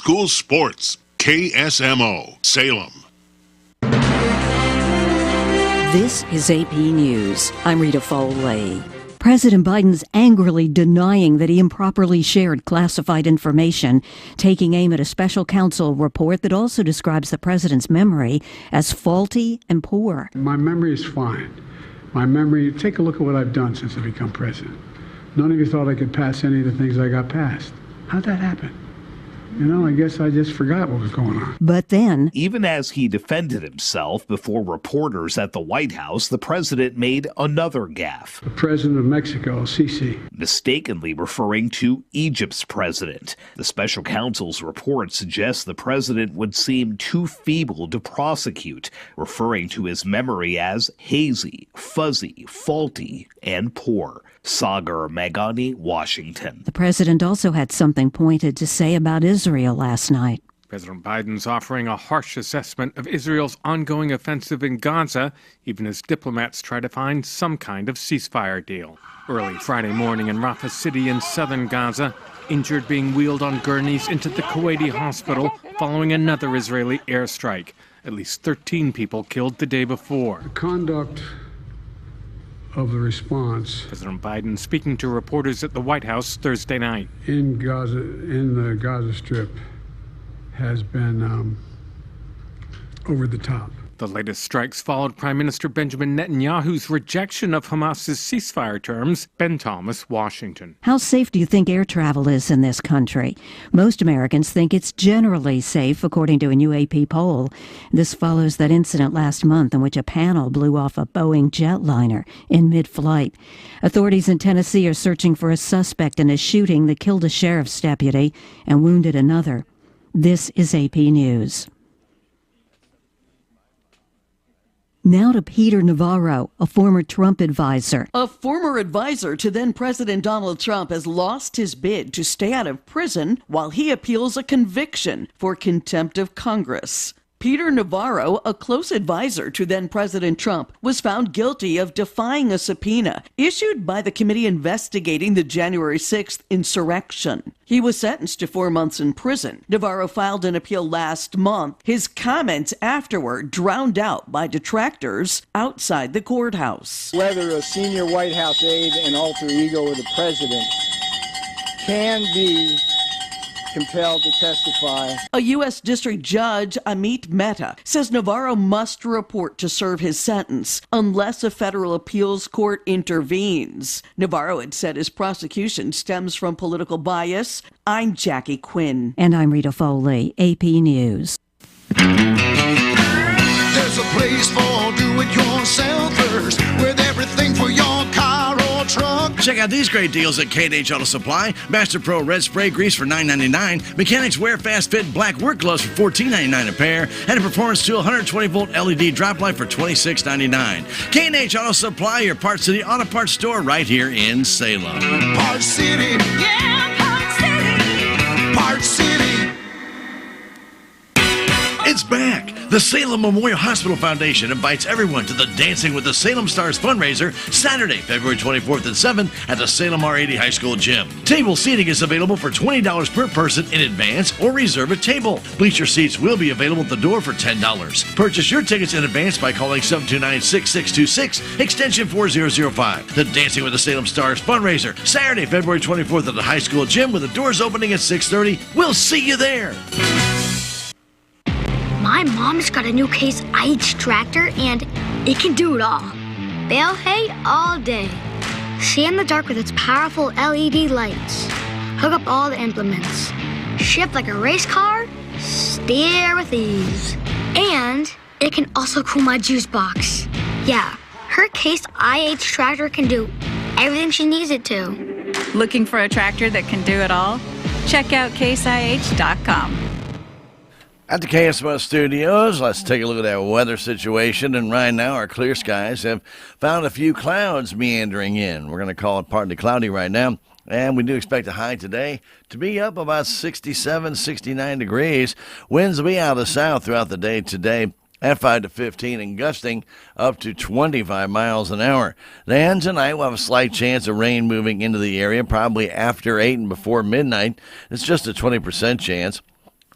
school sports. KSMO, Salem. This is AP News. I'm Rita Foley. President Biden's angrily denying that he improperly shared classified information, taking aim at a special counsel report that also describes the president's memory as faulty and poor. My memory is fine. Take a look at what I've done since I become president. None of you thought I could pass any of the things I got passed. How'd that happen? I guess I just forgot what was going on. But then, even as he defended himself before reporters at the White House, the president made another gaffe. The president of Mexico, Sisi. Mistakenly referring to Egypt's president. The special counsel's report suggests the president would seem too feeble to prosecute, referring to his memory as hazy, fuzzy, faulty, and poor. Sagar Magani, Washington. The president also had something pointed to say about Israel last night. President Biden's offering a harsh assessment of Israel's ongoing offensive in Gaza, even as diplomats try to find some kind of ceasefire deal. Early Friday morning in Rafah City in southern Gaza, injured being wheeled on gurneys into the Kuwaiti hospital following another Israeli airstrike. At least 13 people killed the day before. The conduct of the response. President Biden speaking to reporters at the White House Thursday night. In the Gaza Strip has been over the top. The latest strikes followed Prime Minister Benjamin Netanyahu's rejection of Hamas's ceasefire terms. Ben Thomas, Washington. How safe do you think air travel is in this country? Most Americans think it's generally safe, according to a new AP poll. This follows that incident last month in which a panel blew off a Boeing jetliner in mid-flight. Authorities in Tennessee are searching for a suspect in a shooting that killed a sheriff's deputy and wounded another. This is AP News. Now to Peter Navarro, a former Trump advisor. A former advisor to then-President Donald Trump has lost his bid to stay out of prison while he appeals a conviction for contempt of Congress. Peter Navarro, a close advisor to then-President Trump, was found guilty of defying a subpoena issued by the committee investigating the January 6th insurrection. He was sentenced to 4 months in prison. Navarro filed an appeal last month, his comments afterward drowned out by detractors outside the courthouse. Whether a senior White House aide and alter ego of the president can be compelled to testify. A U.S. District Judge, Amit Mehta, says Navarro must report to serve his sentence unless a federal appeals court intervenes. Navarro had said his prosecution stems from political bias. I'm Jackie Quinn. And I'm Rita Foley, AP News. There's a place for do-it-yourselfers with everything for your car or truck. Check out these great deals at K&H Auto Supply. Master Pro Red Spray Grease for $9.99. Mechanics Wear Fast Fit Black Work Gloves for $14.99 a pair. And a Performance Tool 120-volt LED drop light for $26.99. K&H Auto Supply, your Parts City Auto Parts store right here in Salem. Parts City. Yeah, Parts City. Parts City. It's back! The Salem Memorial Hospital Foundation invites everyone to the Dancing with the Salem Stars fundraiser Saturday, February 24th at 7 at the Salem R80 High School Gym. Table seating is available for $20 per person in advance or reserve a table. Bleacher seats will be available at the door for $10. Purchase your tickets in advance by calling 729-6626, extension 4005. The Dancing with the Salem Stars fundraiser Saturday, February 24th at the high school gym with the doors opening at 6:30. We'll see you there! My mom's got a new Case IH tractor, and it can do it all. Bale hay all day. See in the dark with its powerful LED lights. Hook up all the implements. Shift like a race car. Steer with ease. And it can also cool my juice box. Yeah, her Case IH tractor can do everything she needs it to. Looking for a tractor that can do it all? Check out caseih.com. At the KSMO studios, let's take a look at that weather situation. And right now, our clear skies have found a few clouds meandering in. We're going to call it partly cloudy right now. And we do expect a high today to be up about 67, 69 degrees. Winds will be out of the south throughout the day today at 5 to 15 and gusting up to 25 miles an hour. Then tonight we'll have a slight chance of rain moving into the area, probably after 8 and before midnight. It's just a 20% chance.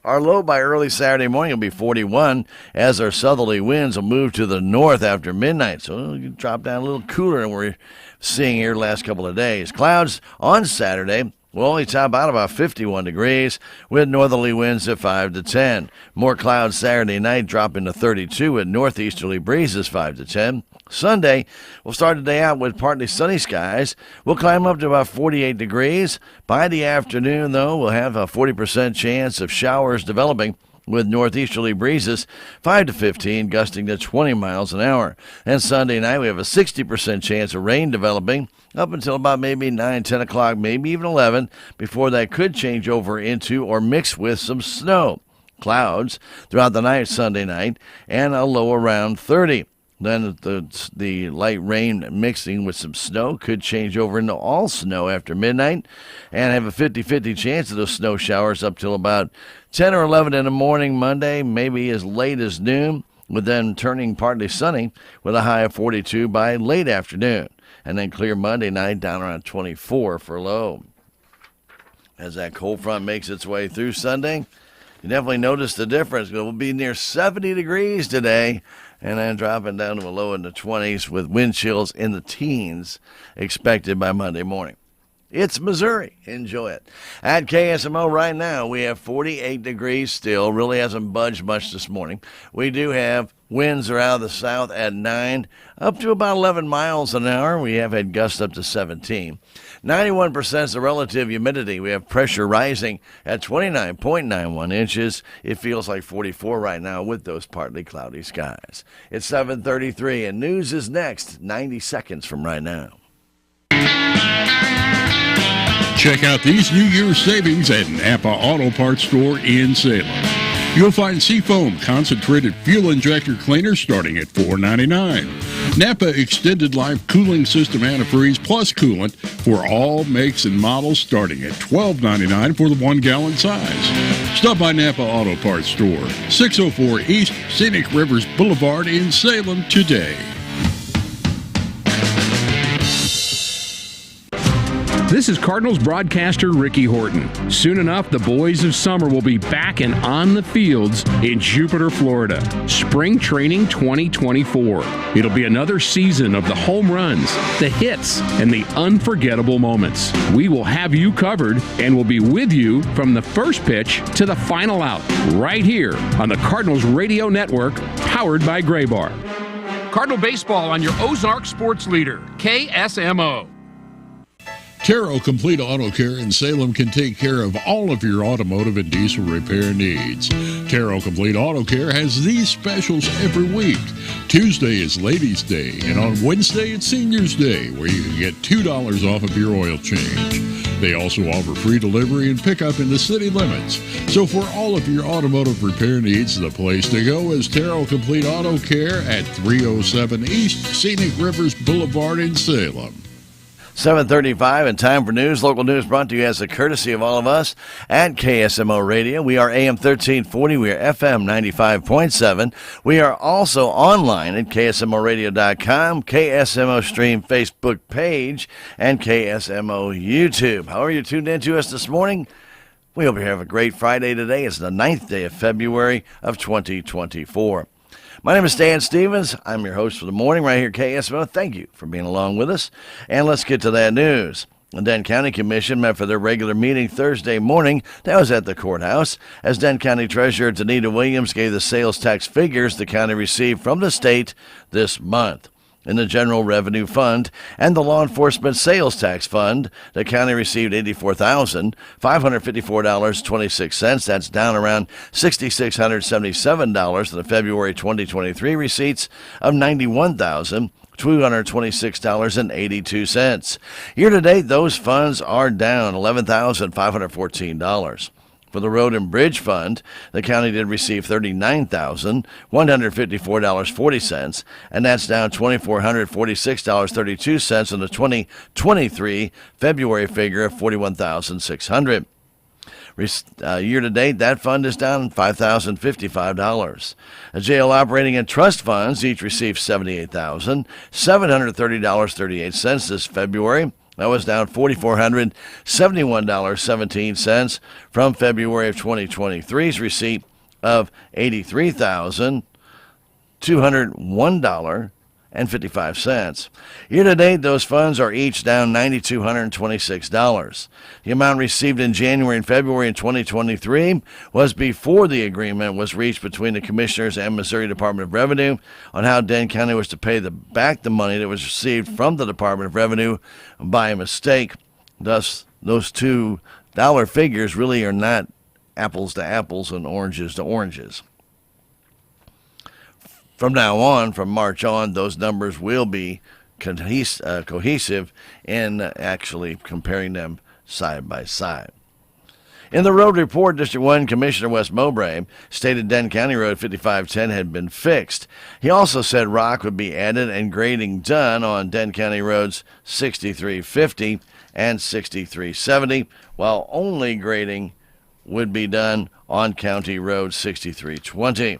Our low by early Saturday morning will be 41 as our southerly winds will move to the north after midnight. So it'll drop down a little cooler than we're seeing here the last couple of days. Clouds on Saturday will only top out about 51 degrees with northerly winds at 5 to 10. More clouds Saturday night, dropping to 32 with northeasterly breezes 5 to 10. Sunday, we'll start the day out with partly sunny skies. We'll climb up to about 48 degrees. By the afternoon, though, we'll have a 40% chance of showers developing with northeasterly breezes 5 to 15, gusting to 20 miles an hour. And Sunday night, we have a 60% chance of rain developing up until about maybe 9, 10 o'clock, maybe even 11, before that could change over into or mix with some snow. Clouds throughout the night Sunday night and a low around 30. Then the light rain mixing with some snow could change over into all snow after midnight and have a 50-50 chance of those snow showers up till about 10 or 11 in the morning Monday, maybe as late as noon, with then turning partly sunny with a high of 42 by late afternoon. And then clear Monday night down around 24 for low. As that cold front makes its way through Sunday, you definitely notice the difference. It will be near 70 degrees today, and then dropping down to a low in the 20s with wind chills in the teens expected by Monday morning. It's Missouri. Enjoy it. At KSMO right now, we have 48 degrees still. Really hasn't budged much this morning. We do have winds are out of the south at 9, up to about 11 miles an hour. We have had gusts up to 17. 91% is the relative humidity. We have pressure rising at 29.91 inches. It feels like 44 right now with those partly cloudy skies. It's 7:33, and news is next, 90 seconds from right now. Check out these New Year's savings at Napa Auto Parts Store in Salem. You'll find Seafoam concentrated fuel injector cleaner starting at $4.99. Napa Extended Life Cooling System Antifreeze Plus Coolant for all makes and models starting at $12.99 for the 1 gallon size. Stop by Napa Auto Parts Store, 604 East Scenic Rivers Boulevard in Salem today. This is Cardinals broadcaster Ricky Horton. Soon enough, the boys of summer will be back and on the fields in Jupiter, Florida. Spring Training 2024. It'll be another season of the home runs, the hits, and the unforgettable moments. We will have you covered and will be with you from the first pitch to the final out, right here on the Cardinals Radio Network, powered by Graybar. Cardinal Baseball on your Ozark Sports Leader, KSMO. Terrell Complete Auto Care in Salem can take care of all of your automotive and diesel repair needs. Terrell Complete Auto Care has these specials every week. Tuesday is Ladies' Day, and on Wednesday it's Seniors' Day, where you can get $2 off of your oil change. They also offer free delivery and pickup in the city limits. So for all of your automotive repair needs, the place to go is Terrell Complete Auto Care at 307 East Scenic Rivers Boulevard in Salem. 7:35 and time for news. Local news brought to you as a courtesy of all of us at KSMO Radio. We are AM 1340. We are FM 95.7. We are also online at KSMOradio.com, KSMO Stream Facebook page, and KSMO YouTube. How are you tuned in to us this morning? We hope you have a great Friday today. It's the 9th day of February of 2024. My name is Dan Stevens. I'm your host for the morning right here at KSMO. Thank you for being along with us. And let's get to that news. The Denton County Commission met for their regular meeting Thursday morning. That was at the courthouse, as Denton County Treasurer Danita Williams gave the sales tax figures the county received from the state this month. In the General Revenue Fund and the Law Enforcement Sales Tax Fund, the county received $84,554.26. That's down around $6,677 to the February 2023 receipts of $91,226.82. Year-to-date, those funds are down $11,514. For the Road and Bridge Fund, the county did receive $39,154.40, and that's down $2,446.32 on the 2023 February figure of $41,600. Year-to-date, that fund is down $5,055. Jail operating and trust funds each received $78,730.38 this February, That was down $4,471.17 from February of 2023's receipt of $83,201.55. Year-to-date, those funds are each down $9,226. The amount received in January and February in 2023 was before the agreement was reached between the commissioners and Missouri Department of Revenue on how Denton County was to pay back the money that was received from the Department of Revenue by mistake. Thus, those $2 figures really are not apples to apples and oranges to oranges. From now on, from March on, those numbers will be cohesive in actually comparing them side by side. In the road report, District 1 Commissioner Wes Mowbray stated Denton County Road 5510 had been fixed. He also said rock would be added and grading done on Denton County Roads 6350 and 6370, while only grading would be done on County Road 6320.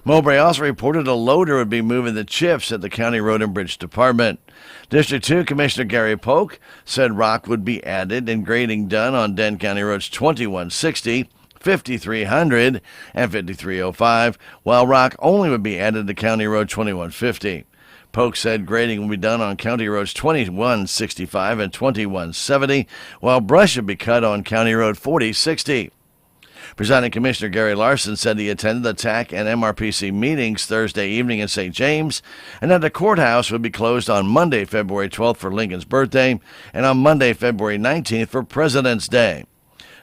Mowbray also reported a loader would be moving the chips at the County Road and Bridge Department. District 2 Commissioner Gary Polk said rock would be added and grading done on Denton County Roads 2160, 5300, and 5305, while rock only would be added to County Road 2150. Polk said grading will be done on County Roads 2165 and 2170, while brush would be cut on County Road 4060. Presiding Commissioner Gary Larson said he attended the TAC and MRPC meetings Thursday evening in St. James, and that the courthouse would be closed on Monday, February 12th for Lincoln's birthday, and on Monday, February 19th for President's Day.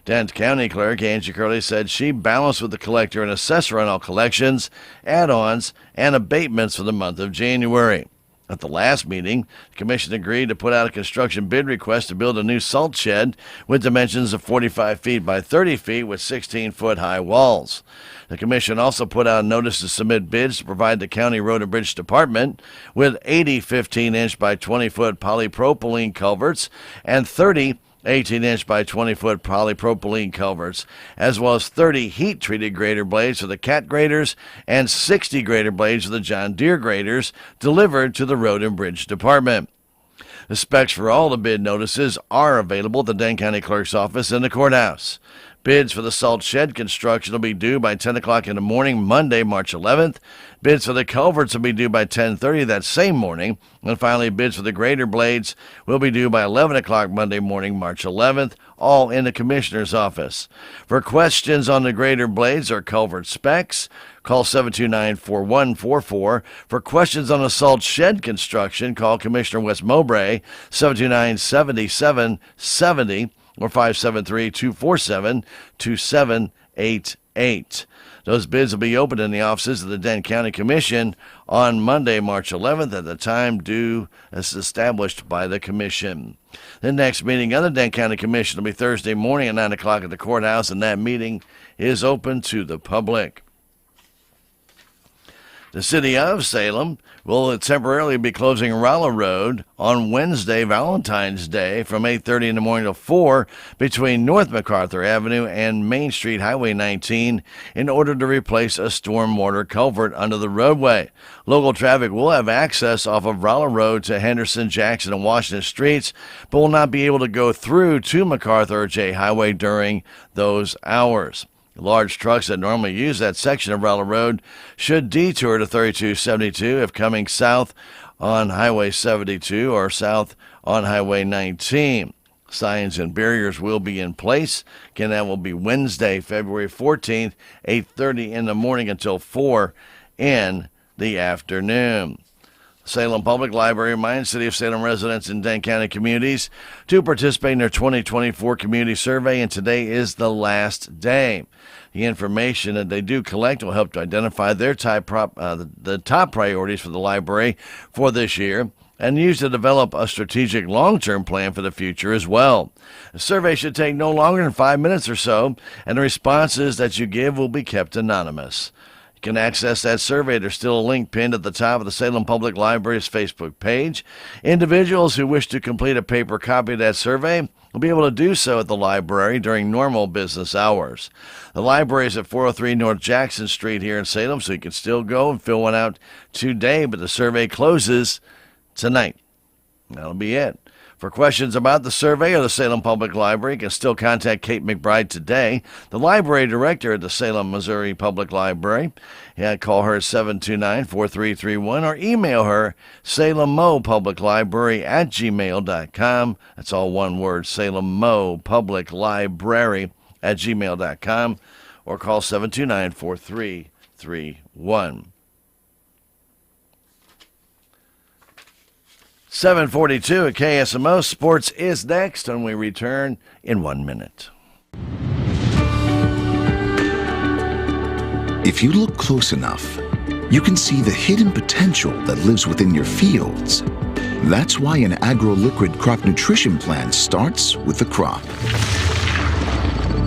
Denton County Clerk Angie Curley said she balanced with the collector and assessor on all collections, add-ons, and abatements for the month of January. At the last meeting, the Commission agreed to put out a construction bid request to build a new salt shed with dimensions of 45 feet by 30 feet with 16-foot high walls. The Commission also put out a notice to submit bids to provide the County Road and Bridge Department with 80 15-inch by 20-foot polypropylene culverts and 30 18-inch by 20-foot polypropylene culverts, as well as 30 heat-treated grader blades for the Cat graders and 60 grader blades for the John Deere graders delivered to the Road and Bridge Department. The specs for all the bid notices are available at the Denton County Clerk's office in the courthouse. Bids for the salt shed construction will be due by 10 o'clock in the morning, Monday, March 11th. Bids for the culverts will be due by 10:30 that same morning. And finally, bids for the grader blades will be due by 11 o'clock Monday morning, March 11th, all in the Commissioner's office. For questions on the grader blades or culvert specs, call 729-4144. For questions on the salt shed construction, call Commissioner Wes Mowbray, 729-7770. or 573-247-2788. Those bids will be open in the offices of the Denton County Commission on Monday, March 11th at the time due as established by the Commission. The next meeting of the Denton County Commission will be Thursday morning at 9 o'clock at the courthouse, and that meeting is open to the public. The city of Salem will temporarily be closing Rolla Road on Wednesday, Valentine's Day, from 8:30 in the morning to 4 between North MacArthur Avenue and Main Street Highway 19 in order to replace a stormwater culvert under the roadway. Local traffic will have access off of Rolla Road to Henderson, Jackson, and Washington Streets, but will not be able to go through to MacArthur or J Highway during those hours. Large trucks that normally use that section of Rolla Road should detour to 3272 if coming south on Highway 72 or south on Highway 19. Signs and barriers will be in place. Again, that will be Wednesday, February 14th, 8:30 in the morning until 4 in the afternoon. Salem Public Library reminds City of Salem residents and Denton County communities to participate in their 2024 community survey, and today is the last day. The information that they do collect will help to identify their the top priorities for the library for this year and use to develop a strategic long-term plan for the future as well. The survey should take no longer than 5 minutes or so, and the responses that you give will be kept anonymous. You can access that survey. There's still a link pinned at the top of the Salem Public Library's Facebook page. Individuals who wish to complete a paper copy of that survey will be able to do so at the library during normal business hours. The library is at 403 North Jackson Street here in Salem, so you can still go and fill one out today, but the survey closes tonight. That'll be it. For questions about the survey or the Salem Public Library, you can still contact Kate McBride today, the library director at the Salem, Missouri Public Library. Call her at 729-4331 or email her salemmopubliclibrary@gmail.com. That's all one word, salemmopubliclibrary@gmail.com, or call 729-4331. 7:42 at KSMO. Sports is next, and we return in 1 minute. If you look close enough, you can see the hidden potential that lives within your fields. That's why an agro-liquid crop nutrition plan starts with the crop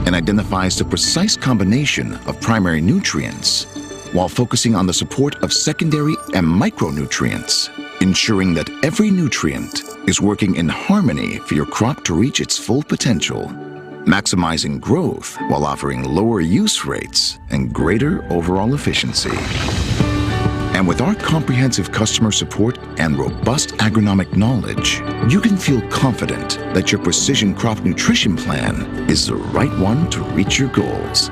and identifies the precise combination of primary nutrients while focusing on the support of secondary and micronutrients, ensuring that every nutrient is working in harmony for your crop to reach its full potential, maximizing growth while offering lower use rates and greater overall efficiency. And with our comprehensive customer support and robust agronomic knowledge, you can feel confident that your precision crop nutrition plan is the right one to reach your goals.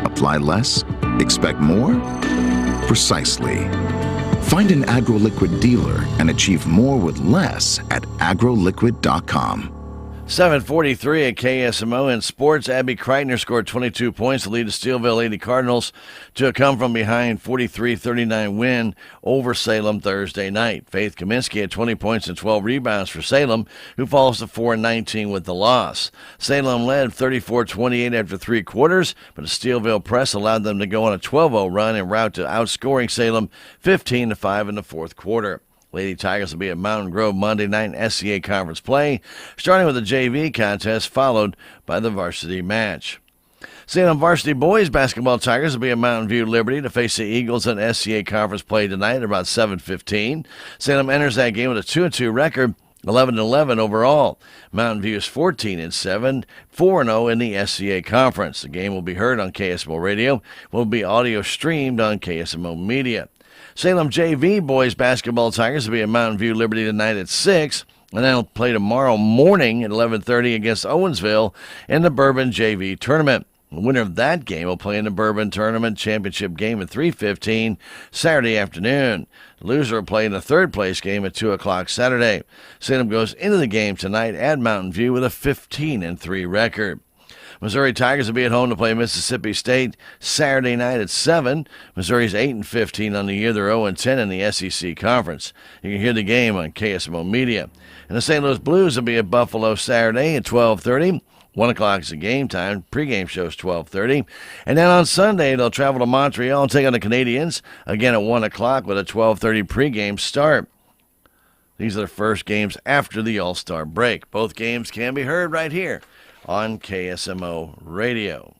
Apply less, expect more? Precisely. Find an AgroLiquid dealer and achieve more with less at agroliquid.com. 7:43 at KSMO in sports. Abby Kreitner scored 22 points to lead the Steelville Lady Cardinals to a come-from-behind 43-39 win over Salem Thursday night. Faith Kaminsky had 20 points and 12 rebounds for Salem, who falls to 4-19 with the loss. Salem led 34-28 after three quarters, but the Steelville press allowed them to go on a 12-0 run en route to outscoring Salem 15-5 in the fourth quarter. Lady Tigers will be at Mountain Grove Monday night in SCA Conference play, starting with the JV contest, followed by the varsity match. Salem varsity boys basketball Tigers will be at Mountain View Liberty to face the Eagles in SCA Conference play tonight at about 7:15. Salem enters that game with a 2-2 record, 11-11 overall. Mountain View is 14-7, 4-0 in the SCA Conference. The game will be heard on KSMO Radio, will be audio streamed on KSMO Media. Salem JV boys basketball Tigers will be at Mountain View Liberty tonight at 6, and they'll play tomorrow morning at 11:30 against Owensville in the Bourbon JV tournament. The winner of that game will play in the Bourbon Tournament Championship game at 3:15 Saturday afternoon. The loser will play in the third-place game at 2 o'clock Saturday. Salem goes into the game tonight at Mountain View with a 15-3 record. Missouri Tigers will be at home to play Mississippi State Saturday night at 7. Missouri's 8-15 on the year. They're 0-10 in the SEC Conference. You can hear the game on KSMO Media. And the St. Louis Blues will be at Buffalo Saturday at 12:30. 1 o'clock is the game time. Pre-game show is 12:30. And then on Sunday, they'll travel to Montreal and take on the Canadians, again at 1 o'clock with a 12:30 pre-game start. These are the first games after the All-Star break. Both games can be heard right here on KSMO Radio.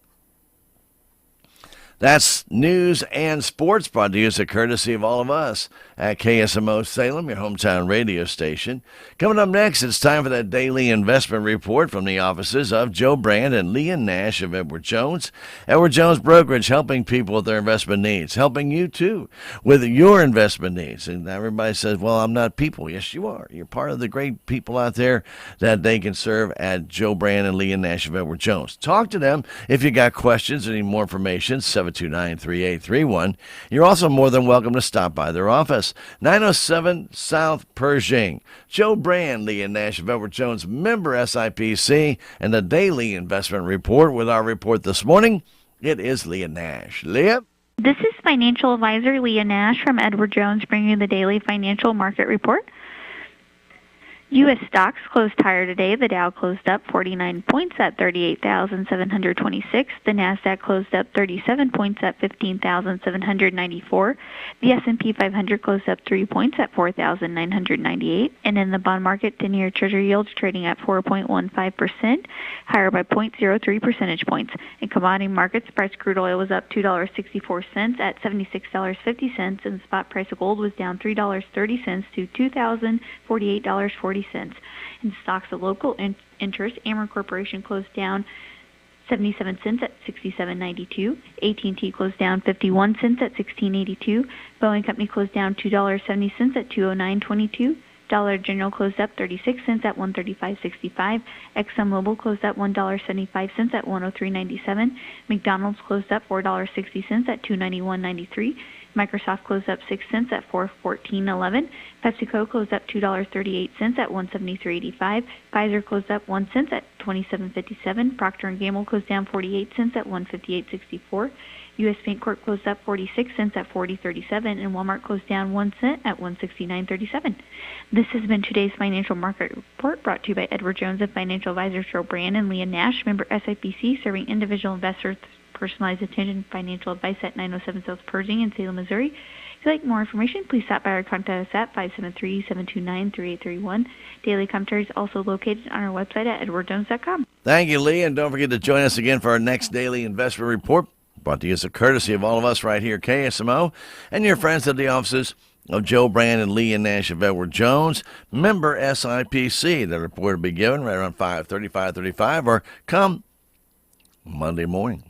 That's news and sports brought to you as a courtesy of all of us at KSMO Salem, your hometown radio station. Coming up next, it's time for that daily investment report from the offices of Joe Brand and Leah Nash of Edward Jones. Edward Jones Brokerage, helping people with their investment needs, helping you too with your investment needs. And everybody says, well, I'm not people. Yes, you are. You're part of the great people out there that they can serve at Joe Brand and Leah Nash of Edward Jones. Talk to them if you got questions or need more information, 729-3831. You're also more than welcome to stop by their office, 907 South Pershing. Joe Brand, Leah Nash of Edward Jones, member SIPC, and the Daily Investment Report. With our report this morning, it is Leah Nash. Leah? This is financial advisor Leah Nash from Edward Jones, bringing you the Daily Financial Market Report. U.S. stocks closed higher today. The Dow closed up 49 points at 38,726. The Nasdaq closed up 37 points at 15,794. The S&P 500 closed up 3 points at 4,998. And in the bond market, 10-year Treasury yields trading at 4.15%, higher by 0.03 percentage points. In commodity markets, price crude oil was up $2.64 at $76.50, and the spot price of gold was down $3.30 to $2,048.40. In stocks of local interest, Ameren Corporation closed down 77 cents at $67.92. AT&T closed down 51 cents at $16.82. Boeing Company closed down $2.70 at $209.22. Dollar General closed up 36 cents at 135.65. ExxonMobil closed up $1.75 at 103.97. McDonald's closed up $4.60 at 291.93. Microsoft closed up 6 cents at 414.11. PepsiCo closed up $2.38 at 173.85. Pfizer closed up 1 cent at 27.57. Procter & Gamble closed down 48 cents at 158.64. U.S. Bancorp closed up 46 cents at 40.37, and Walmart closed down 1 cent at 169.37. This has been today's financial market report, brought to you by Edward Jones and financial advisors Joe Brand and Leah Nash, member SIPC, serving individual investors. Personalized attention financial advice at 907 South Pershing in Salem, Missouri. If you'd like more information, please stop by or contact us at 573-729-3831. Daily commentary is also located on our website at edwardjones.com. Thank you, Lee, and don't forget to join us again for our next daily investment report, brought to you as a courtesy of all of us right here at KSMO and your friends at the offices of Joe Brand and Lee and Nash of Edward Jones, member SIPC. The report will be given right around 5:30, 5:35, or come Monday morning.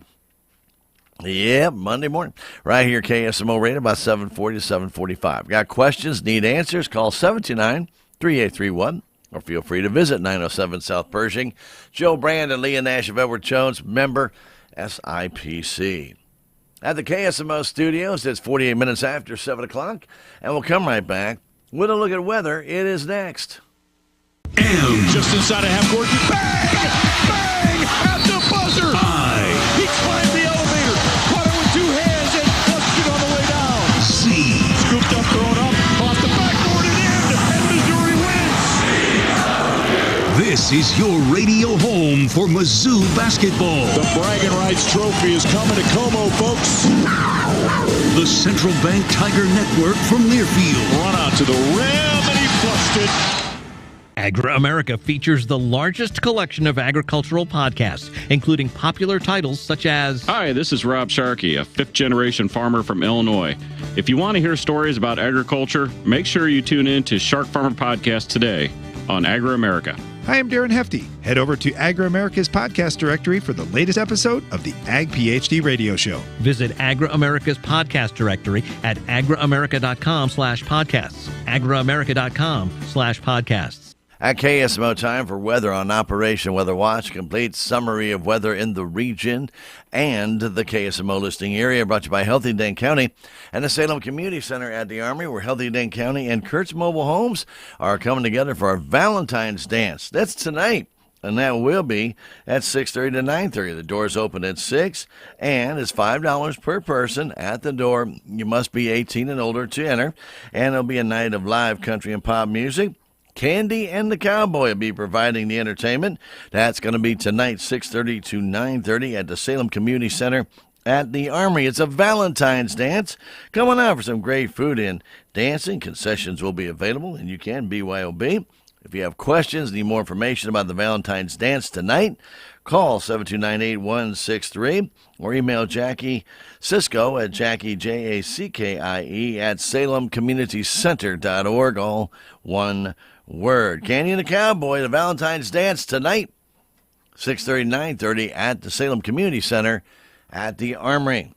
Yeah, Monday morning. Right here, KSMO radio, about 7:40 to 7:45. Got questions, need answers, call 729-3831, or feel free to visit 907 South Pershing. Joe Brand and Leah Nash of Edward Jones, member SIPC. At the KSMO studios, it's 48 minutes after 7 o'clock, and we'll come right back with a look at weather. It is next. And just inside of half court, bang! Bang! At the buzzer! He climbed the elevator, caught it with 2 hands, and flushed it on the way down. Scooped up, thrown up, off the backboard and in, and Missouri wins. This is your radio home for Mizzou basketball. The Bragging Rights Trophy is coming to Como, folks. The Central Bank Tiger Network from Learfield. Run out to the rim, and he flushed it. Agri-America features the largest collection of agricultural podcasts, including popular titles such as... Hi, this is Rob Sharkey, a fifth-generation farmer from Illinois. If you want to hear stories about agriculture, make sure you tune in to Shark Farmer Podcast today on Agri-America. Hi, I'm Darren Hefty. Head over to Agri-America's podcast directory for the latest episode of the Ag PhD radio show. Visit Agri-America's podcast directory at agriamerica.com/podcasts. agriamerica.com/podcasts. At KSMO, time for weather on Operation Weather Watch, complete summary of weather in the region and the KSMO listing area, brought to you by Healthy Dane County and the Salem Community Center at the Armory, where Healthy Dane County and Kurt's Mobile Homes are coming together for our Valentine's Dance. That's tonight, and that will be at 6:30 to 9:30. The doors open at 6, and it's $5 per person at the door. You must be 18 and older to enter, and it'll be a night of live country and pop music. Candy and the Cowboy will be providing the entertainment. That's going to be tonight, 6:30 to 9:30 at the Salem Community Center at the Armory. It's a Valentine's dance. Come on out for some great food and dancing. Concessions will be available, and you can BYOB. If you have questions, need more information about the Valentine's dance tonight, call 729-8163 or email Jackie Cisco at Jackie, Jackie, at salemcommunitycenter.org, all one word. Candy and the Cowboy, the Valentine's Dance tonight, 6:30, 9:30 at the Salem Community Center at the Armory.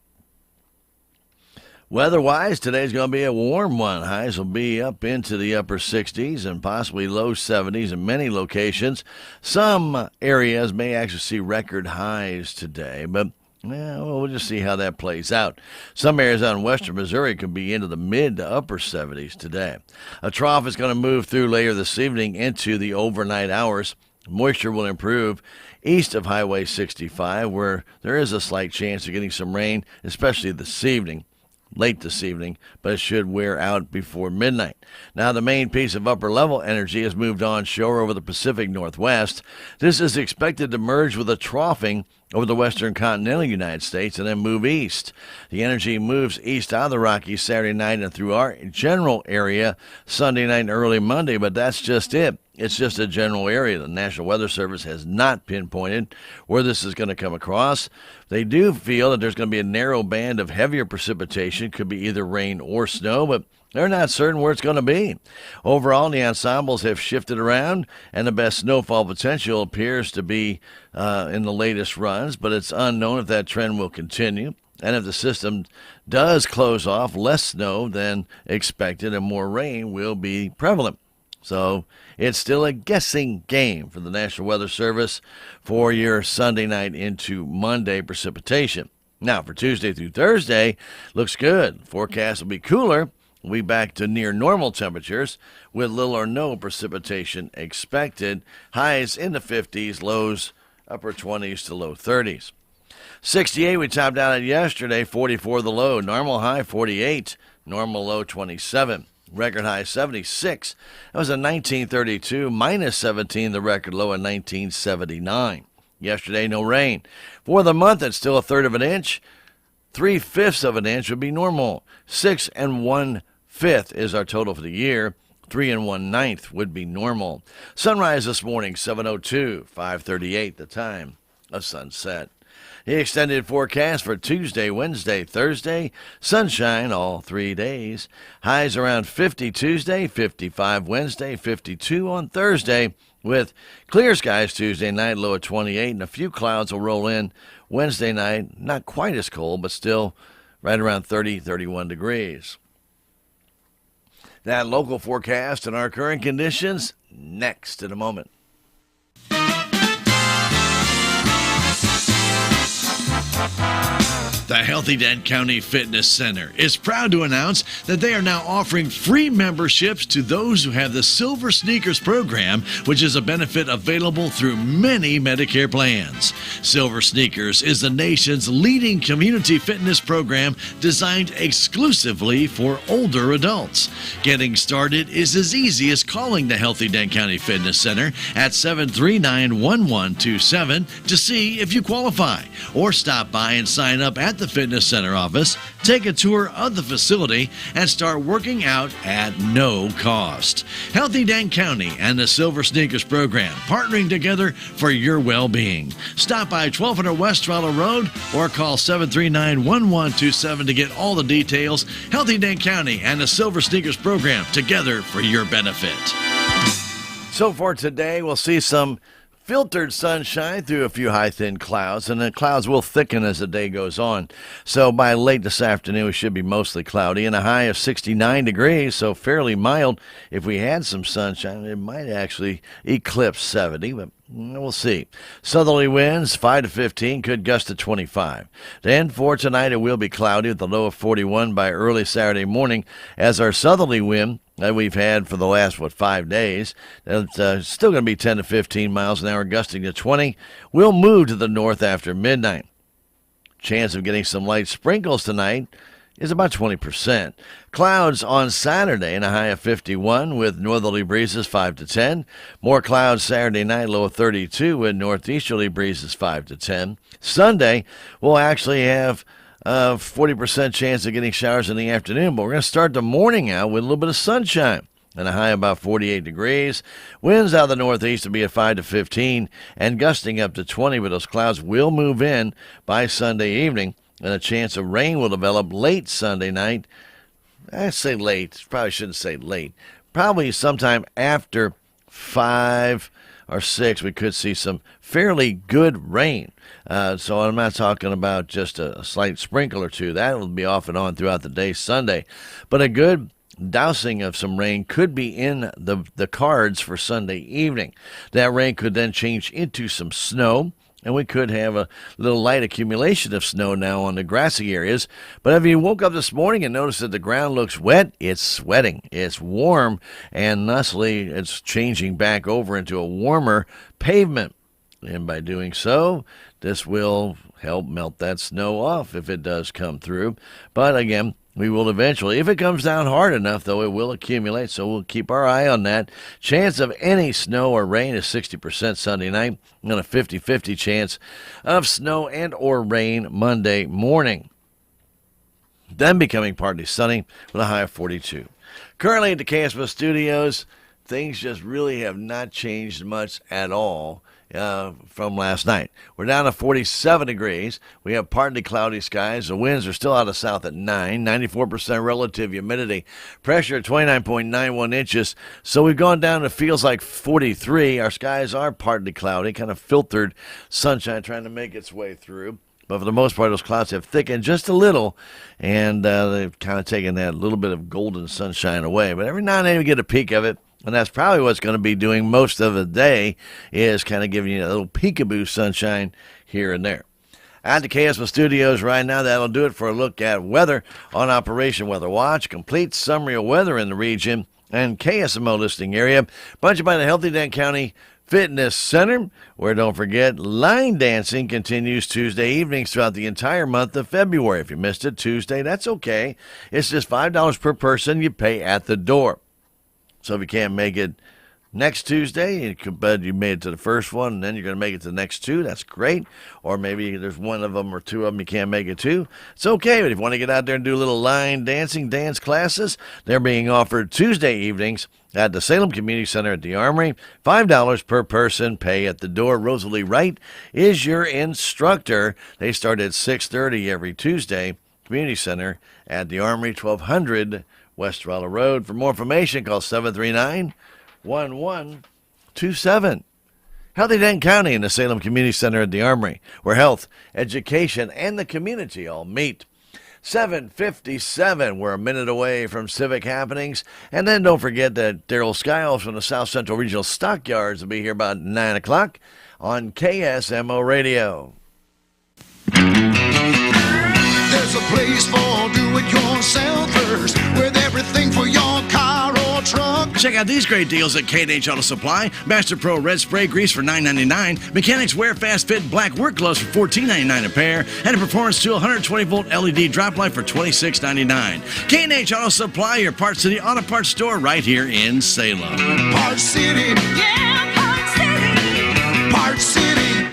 Weather-wise, today's going to be a warm one. Highs will be up into the upper 60s and possibly low 70s in many locations. Some areas may actually see record highs today, but we'll just see how that plays out. Some areas out in western Missouri could be into the mid to upper 70s today. A trough is going to move through later this evening into the overnight hours. Moisture will improve east of Highway 65, where there is a slight chance of getting some rain, especially this evening. Late this evening, but it should wear out before midnight. Now, the main piece of upper-level energy has moved onshore over the Pacific Northwest. This is expected to merge with a troughing over the western continental United States and then move east. The energy moves east out of the Rockies Saturday night and through our general area Sunday night and early Monday, but that's just it. It's just a general area. The National Weather Service has not pinpointed where this is going to come across. They do feel that there's going to be a narrow band of heavier precipitation, could be either rain or snow, but they're not certain where it's going to be. Overall, the ensembles have shifted around, and the best snowfall potential appears to be in the latest runs, but it's unknown if that trend will continue. And if the system does close off, less snow than expected and more rain will be prevalent. So it's still a guessing game for the National Weather Service for your Sunday night into Monday precipitation. Now, for Tuesday through Thursday, looks good. Forecast will be cooler. We'll be back to near normal temperatures with little or no precipitation expected. Highs in the 50s, lows upper 20s to low 30s. 68 we topped out at yesterday, 44 the low. Normal high 48, normal low 27. Record high 76. That was a 1932, minus 17 the record low in 1979. Yesterday, no rain. For the month, it's still a third of an inch. 3/5 of an inch would be normal. 6 1/5 is our total for the year. 3 1/9 would be normal. Sunrise this morning, 7:02, 5:38 the time of sunset. The extended forecast for Tuesday, Wednesday, Thursday, sunshine all 3 days. Highs around 50 Tuesday, 55 Wednesday, 52 on Thursday, with clear skies Tuesday night, low at 28, and a few clouds will roll in Wednesday night. Not quite as cold, but still right around 30, 31 degrees. That local forecast and our current conditions next in a moment. The Healthy Dent County Fitness Center is proud to announce that they are now offering free memberships to those who have the Silver Sneakers program, which is a benefit available through many Medicare plans. Silver Sneakers is the nation's leading community fitness program designed exclusively for older adults. Getting started is as easy as calling the Healthy Dent County Fitness Center at 739-1127 to see if you qualify, or stop by and sign up at the Fitness Center office, take a tour of the facility, and start working out at no cost. Healthy Dent County and the Silver Sneakers program, partnering together for your well-being. Stop by 1200 West Trello Road or call 739-1127 to get all the details. Healthy Dent County and the Silver Sneakers program, together for your benefit. So for today, we'll see some filtered sunshine through a few high, thin clouds, and the clouds will thicken as the day goes on. So by late this afternoon, it should be mostly cloudy, and a high of 69 degrees, so fairly mild. If we had some sunshine, it might actually eclipse 70, but we'll see. Southerly winds, 5 to 15, could gust to 25. Then for tonight, it will be cloudy with a low of 41 by early Saturday morning, as our southerly wind that we've had for the last, 5 days, it's still going to be 10 to 15 miles an hour, gusting to 20. We'll move to the north after midnight. Chance of getting some light sprinkles tonight is about 20%. Clouds on Saturday and a high of 51 with northerly breezes 5 to 10. More clouds Saturday night, low of 32 with northeasterly breezes 5 to 10. Sunday, we'll actually have 40% chance of getting showers in the afternoon, but we're going to start the morning out with a little bit of sunshine and a high about 48 degrees. Winds out of the northeast will be at 5 to 15 and gusting up to 20, but those clouds will move in by Sunday evening, and a chance of rain will develop late Sunday night. I say late. Probably shouldn't say late. Probably sometime after 5 or 6, we could see some fairly good rain. So I'm not talking about just a slight sprinkle or two. That will be off and on throughout the day Sunday. But a good dousing of some rain could be in the cards for Sunday evening. That rain could then change into some snow, and we could have a little light accumulation of snow now on the grassy areas. But if you woke up this morning and noticed that the ground looks wet, it's sweating. It's warm, and thusly it's changing back over into a warmer pavement. And by doing so, this will help melt that snow off if it does come through. But again, we will eventually, if it comes down hard enough, though, it will accumulate, so we'll keep our eye on that. Chance of any snow or rain is 60% Sunday night, and a 50-50 chance of snow and or rain Monday morning. Then becoming partly sunny with a high of 42. Currently at the KSMO studios, things just really have not changed much at all from last night. We're down to 47 degrees. We have partly cloudy skies. The winds are still out of south at 9, 94% relative humidity. Pressure at 29.91 inches. So we've gone down to feels like 43. Our skies are partly cloudy, kind of filtered sunshine trying to make its way through. But for the most part, those clouds have thickened just a little, and they've kind of taken that little bit of golden sunshine away. But every now and then we get a peek of it. And that's probably what's going to be doing most of the day, is kind of giving you a little peekaboo sunshine here and there. At the KSMO studios right now, that'll do it for a look at weather on Operation Weather Watch. Complete summary of weather in the region and KSMO listing area. Brought to you by the Healthy Dent County Fitness Center, where, don't forget, line dancing continues Tuesday evenings throughout the entire month of February. If you missed it Tuesday, that's okay. It's just $5 per person you pay at the door. So if you can't make it next Tuesday, but you made it to the first one, and then you're going to make it to the next two, that's great. Or maybe there's one of them or two of them you can't make it to. It's okay, but if you want to get out there and do a little line dancing, dance classes, they're being offered Tuesday evenings at the Salem Community Center at the Armory. $5 per person, pay at the door. Rosalie Wright is your instructor. They start at 6:30 every Tuesday. Community Center at the Armory, 1200 West Rolla Road. For more information, call 739-1127. Healthy Dent County and the Salem Community Center at the Armory, where health, education, and the community all meet. 7:57. We're a minute away from civic happenings. And then don't forget that Daryl Skiles from the South Central Regional Stockyards will be here about 9 o'clock on KSMO Radio. There's a place for do-it-yourselfers with everything for your car or truck. Check out these great deals at K&H Auto Supply. Master Pro Red Spray Grease for $9.99. Mechanics Wear Fast Fit Black Work Gloves for $14.99 a pair. And a Performance Tool 120-volt LED drop light for $26.99. K&H Auto Supply, your Parts City Auto Parts store right here in Salem. Parts City. Yeah, Parts City. Parts City.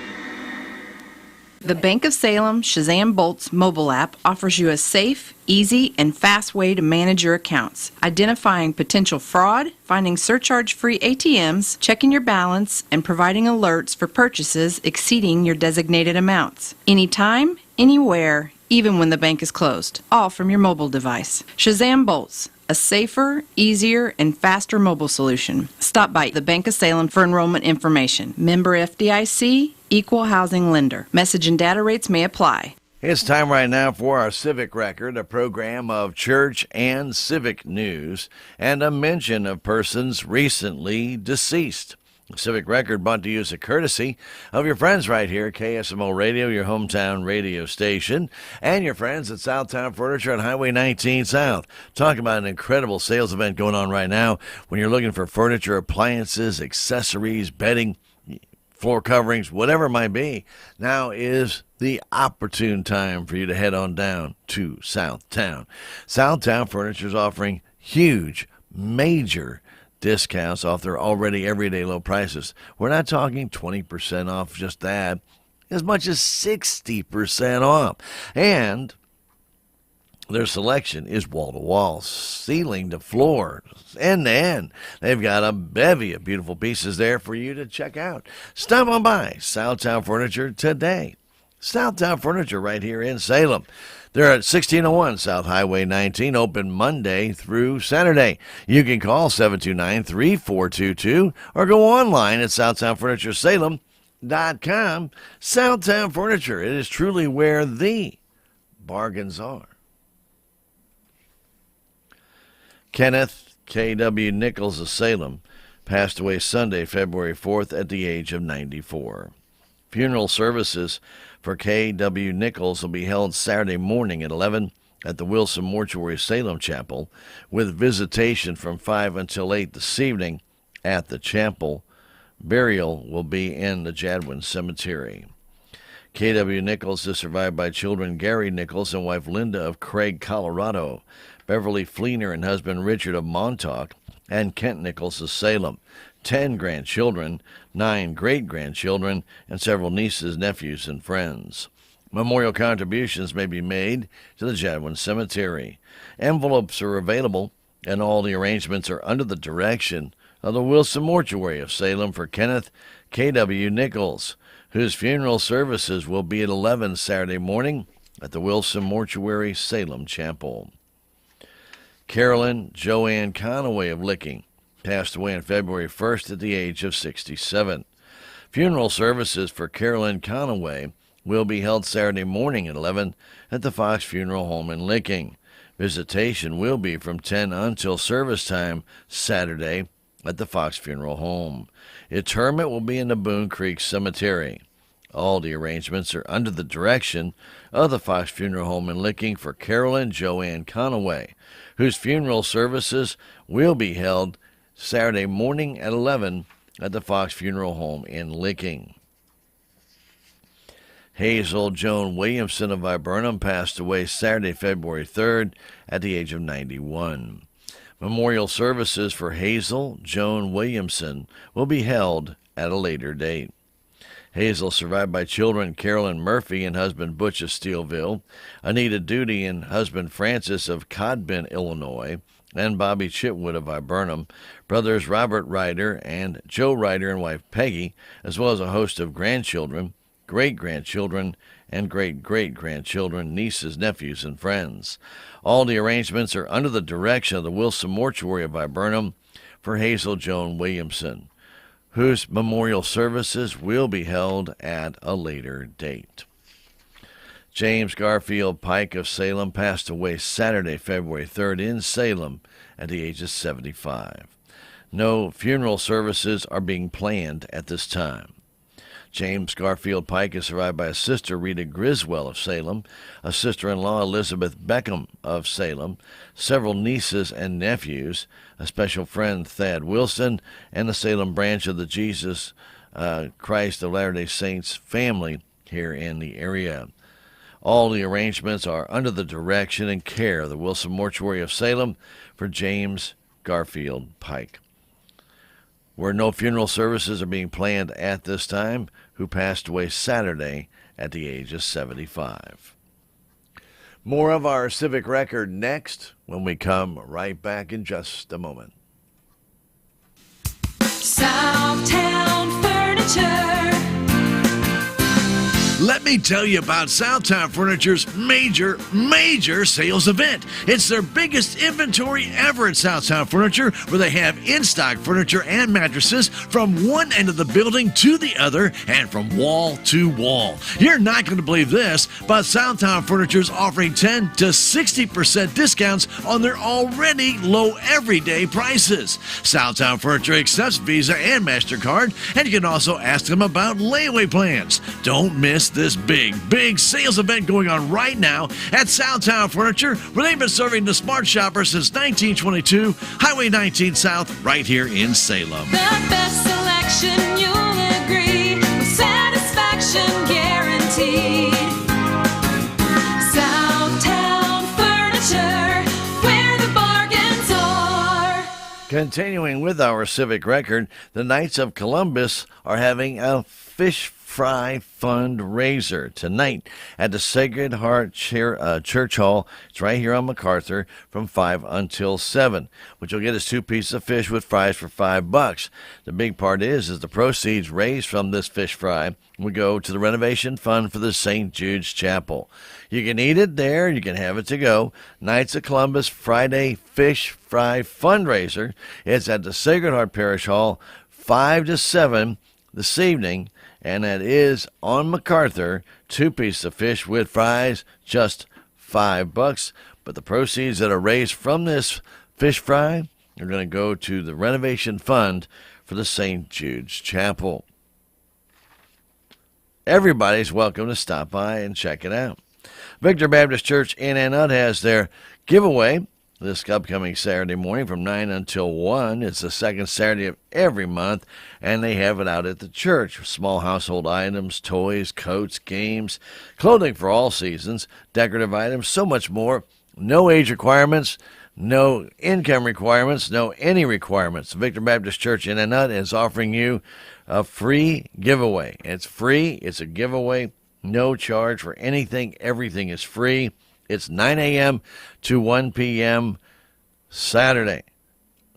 The Bank of Salem Shazam Bolts mobile app offers you a safe, easy, and fast way to manage your accounts, identifying potential fraud, finding surcharge-free ATMs, checking your balance, and providing alerts for purchases exceeding your designated amounts. Anytime, anywhere, even when the bank is closed, all from your mobile device. Shazam Bolts, a safer, easier, and faster mobile solution. Stop by the Bank of Salem for enrollment information. Member FDIC, Equal Housing Lender. Message and data rates may apply. It's time right now for our Civic Record, a program of church and civic news, and a mention of persons recently deceased. The Civic Record brought to you as a courtesy of your friends right here, KSMO Radio, your hometown radio station, and your friends at Southtown Furniture on Highway 19 South. Talking about an incredible sales event going on right now when you're looking for furniture, appliances, accessories, bedding, floor coverings, whatever it might be. Now is the opportune time for you to head on down to Southtown. Southtown Furniture is offering huge, major discounts off their already everyday low prices. We're not talking 20% off, just that, as much as 60% off. And their selection is wall-to-wall, ceiling to floor, end to end. They've got a bevy of beautiful pieces there for you to check out. Stop on by Southtown Furniture today. Southtown Furniture right here in Salem. They're at 1601 South Highway 19, open Monday through Saturday. You can call 729-3422 or go online at SouthtownFurnitureSalem.com. Southtown Furniture, it is truly where the bargains are. Kenneth K.W. Nichols of Salem passed away Sunday, February 4th at the age of 94. Funeral services for K.W. Nichols will be held Saturday morning at 11 at the Wilson Mortuary Salem Chapel, with visitation from 5 until 8 this evening at the chapel. Burial will be in the Jadwin Cemetery. K.W. Nichols is survived by children Gary Nichols and wife Linda of Craig, Colorado, Beverly Fleener and husband Richard of Montauk, and Kent Nichols of Salem. 10 grandchildren, 9 great-grandchildren, and several nieces, nephews, and friends. Memorial contributions may be made to the Jadwin Cemetery. Envelopes are available, and all the arrangements are under the direction of the Wilson Mortuary of Salem for Kenneth K.W. Nichols, whose funeral services will be at 11 Saturday morning at the Wilson Mortuary Salem Chapel. Carolyn Joanne Conaway of Licking passed away on February 1st at the age of 67. Funeral services for Carolyn Conaway will be held Saturday morning at 11 at the Fox Funeral Home in Licking. Visitation will be from 10 until service time Saturday at the Fox Funeral Home. Interment will be in the Boone Creek Cemetery. All the arrangements are under the direction of the Fox Funeral Home in Licking for Carolyn Joanne Conaway, whose funeral services will be held Saturday morning at 11 at the Fox Funeral Home in Licking. Hazel Joan Williamson of Viburnum passed away Saturday, February 3rd at the age of 91. Memorial services for Hazel Joan Williamson will be held at a later date. Hazel survived by children Carolyn Murphy and husband Butch of Steelville, Anita Duty and husband Francis of Codbin, Illinois, and Bobby Chitwood of Viburnum, brothers Robert Ryder and Joe Ryder and wife Peggy, as well as a host of grandchildren, great-grandchildren, and great-great-grandchildren, nieces, nephews, and friends. All the arrangements are under the direction of the Wilson Mortuary of Viburnum for Hazel Joan Williamson, whose memorial services will be held at a later date. James Garfield Pike of Salem passed away Saturday, February 3rd in Salem at the age of 75. No funeral services are being planned at this time. James Garfield Pike is survived by a sister, Rita Griswell of Salem, a sister-in-law, Elizabeth Beckham of Salem, several nieces and nephews, a special friend, Thad Wilson, and the Salem branch of the Jesus Christ of Latter-day Saints family here in the area. All the arrangements are under the direction and care of the Wilson Mortuary of Salem for James Garfield Pike. Where no funeral services are being planned at this time, who passed away Saturday at the age of 75. More of our civic record next when we come right back in just a moment. Southtown Furniture. Let me tell you about Southtown Furniture's major sales event. It's their biggest inventory ever at Southtown Furniture, where they have in-stock furniture and mattresses from one end of the building to the other and from wall to wall. You're not going to believe this, but Southtown Furniture is offering 10 to 60% discounts on their already low everyday prices. Southtown Furniture accepts Visa and MasterCard, and you can also ask them about layaway plans. Don't miss this big sales event going on right now at Southtown Furniture, where they've been serving the smart shopper since 1922, Highway 19 South, right here in Salem. The best selection, you'll agree, with satisfaction guaranteed. Southtown Furniture, where the bargains are. Continuing with our civic record, the Knights of Columbus are having a fish fry fundraiser tonight at the Sacred Heart Church Hall. It's right here on MacArthur from 5 until 7. What you'll get is 2 pieces of fish with fries for $5. The big part is the proceeds raised from this fish fry will go to the renovation fund for the St. Jude's Chapel. You can eat it there. You can have it to go. Knights of Columbus Friday Fish Fry Fundraiser. It's at the Sacred Heart Parish Hall, 5 to 7 this evening. And that is on MacArthur, 2 pieces of fish with fries, just $5. But the proceeds that are raised from this fish fry are going to go to the renovation fund for the St. Jude's Chapel. Everybody's welcome to stop by and check it out. Victor Baptist Church in Annette has their giveaway this upcoming Saturday morning from 9 until 1. It's the second Saturday of every month, and they have it out at the church. Small household items, toys, coats, games, clothing for all seasons, decorative items, so much more. No age requirements, no income requirements, no any requirements. Victor Baptist Church in Annette is offering you a free giveaway. It's free. It's a giveaway. No charge for anything. Everything is free. It's 9 a.m. to 1 p.m. Saturday.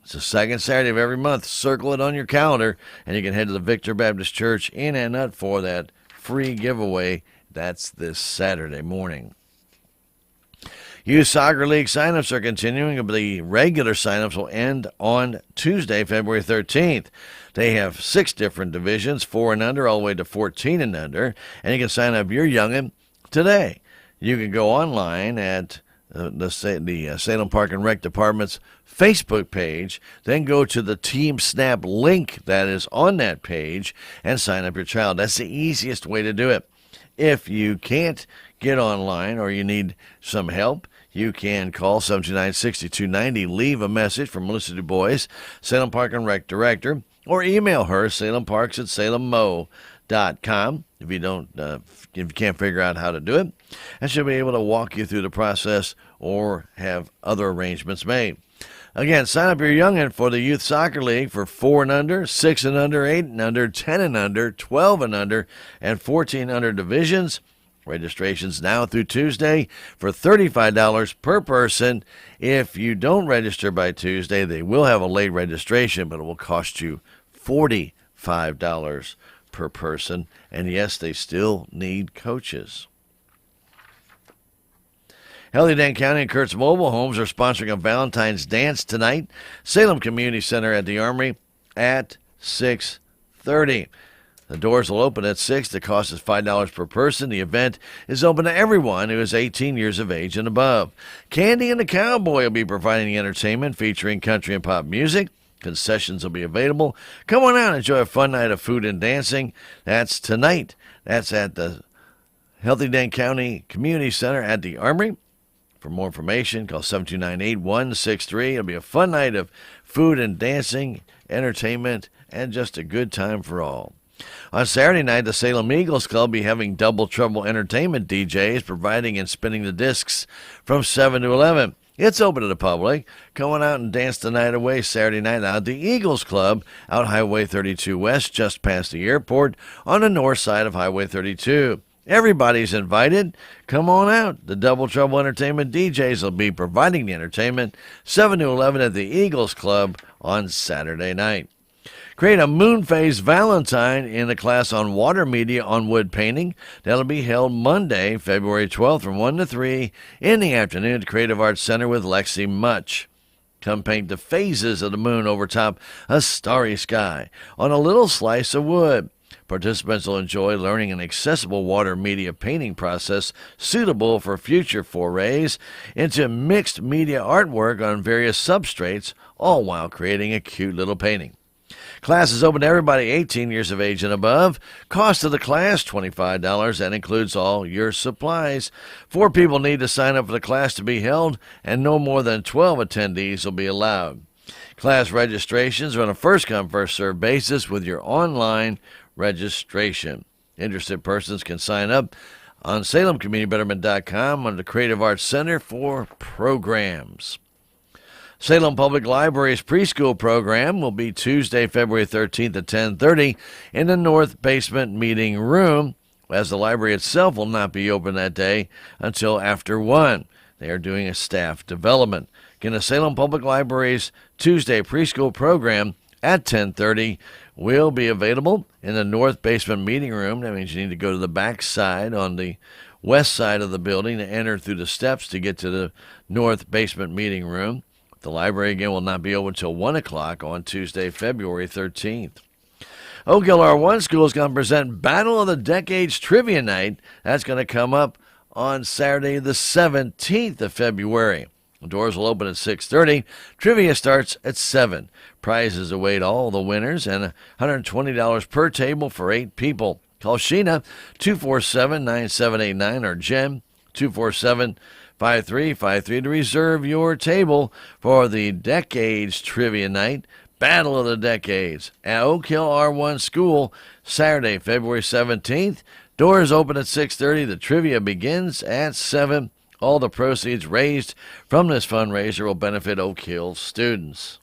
It's the second Saturday of every month. Circle it on your calendar, and you can head to the Victor Baptist Church in Annette for that free giveaway. That's this Saturday morning. Youth Soccer League signups are continuing, but the regular signups will end on Tuesday, February 13th. They have 6 different divisions, 4 and under, all the way to 14 and under, and you can sign up your young'un today. You can go online at the Salem Park and Rec Department's Facebook page. Then go to the Team Snap link that is on that page and sign up your child. That's the easiest way to do it. If you can't get online or you need some help, you can call 729-6290, leave a message from Melissa Du Bois, Salem Park and Rec Director, or email her, salemparks@salemmo.com, if you can't figure out how to do it. And she'll be able to walk you through the process or have other arrangements made. Again, sign up your youngin' for the Youth Soccer League for 4 and under, 6 and under, 8 and under, 10 and under, 12 and under, and 14 under divisions. Registration's now through Tuesday for $35 per person. If you don't register by Tuesday, they will have a late registration, but it will cost you $45 per person. And yes, they still need coaches. Hellier County and Kurtz Mobile Homes are sponsoring a Valentine's dance tonight. Salem Community Center at the Armory at 6:30. The doors will open at 6. The cost is $5 per person. The event is open to everyone who is 18 years of age and above. Candy and the Cowboy will be providing the entertainment featuring country and pop music. Concessions will be available. Come on out and enjoy a fun night of food and dancing. That's tonight. That's at the Hellier County Community Center at the Armory. For more information, call 729-8163. It'll be a fun night of food and dancing, entertainment, and just a good time for all. On Saturday night, the Salem Eagles Club will be having Double Trouble Entertainment DJs providing and spinning the discs from 7 to 11. It's open to the public. Come on out and dance the night away Saturday night out at the Eagles Club out Highway 32 West, just past the airport on the north side of Highway 32. Everybody's invited. Come on out. The Double Trouble Entertainment DJs will be providing the entertainment 7 to 11 at the Eagles Club on Saturday night. Create a moon phase Valentine in a class on water media on wood painting. That'll be held Monday, February 12th from 1 to 3 in the afternoon at Creative Arts Center with Lexi Much. Come paint the phases of the moon over top a starry sky on a little slice of wood. Participants will enjoy learning an accessible water media painting process suitable for future forays into mixed media artwork on various substrates, all while creating a cute little painting. Class is open to everybody 18 years of age and above. Cost of the class, $25. That includes all your supplies. 4 people need to sign up for the class to be held, and no more than 12 attendees will be allowed. Class registrations are on a first-come, first-served basis with your online registration. Interested persons can sign up on SalemCommunityBetterment.com under the Creative Arts Center for programs. Salem Public Library's preschool program will be Tuesday, February 13th at 10:30 in the North Basement Meeting Room, as the library itself will not be open that day until after 1. They are doing a staff development. Again, the Salem Public Library's Tuesday preschool program at 10:30 will be available in the North Basement Meeting Room. That means you need to go to the back side on the west side of the building to enter through the steps to get to the North Basement Meeting Room. The library, again, will not be open until 1 o'clock on Tuesday, February 13th. Oak Hill R1 School is going to present Battle of the Decades Trivia Night. That's going to come up on Saturday, the 17th of February. The doors will open at 6:30. Trivia starts at 7. Prizes await all the winners and $120 per table for 8 people. Call Sheena 247-9789 or Jen 247-5353 to reserve your table for the Decades Trivia Night, Battle of the Decades, at Oak Hill R1 School, Saturday, February 17th. Doors open at 6:30. The trivia begins at 7. All the proceeds raised from this fundraiser will benefit Oak Hill students.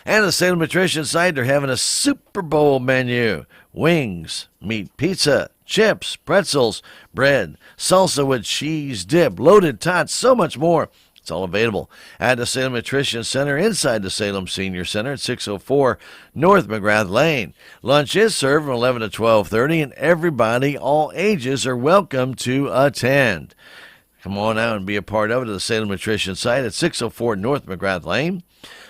And the Salem Nutrition site, they're having a Super Bowl menu. Wings, meat pizza, chips, pretzels, bread, salsa with cheese dip, loaded tots, so much more. It's all available at the Salem Nutrition Center inside the Salem Senior Center at 604 North McGrath Lane. Lunch is served from 11 to 12:30, and everybody, all ages, are welcome to attend. Come on out and be a part of it at the Salem Nutrition site at 604 North McGrath Lane.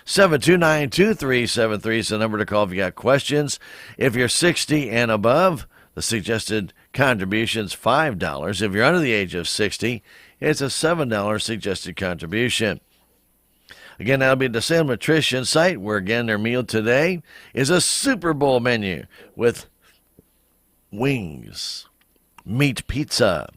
729-2373 is the number to call if you got questions. If you're 60 and above, the suggested contribution's $5. If you're under the age of 60, It's a $7 suggested contribution. Again, that'll be the Salem Nutrition site, where, again, their meal today is a Super Bowl menu with wings, meat pizza,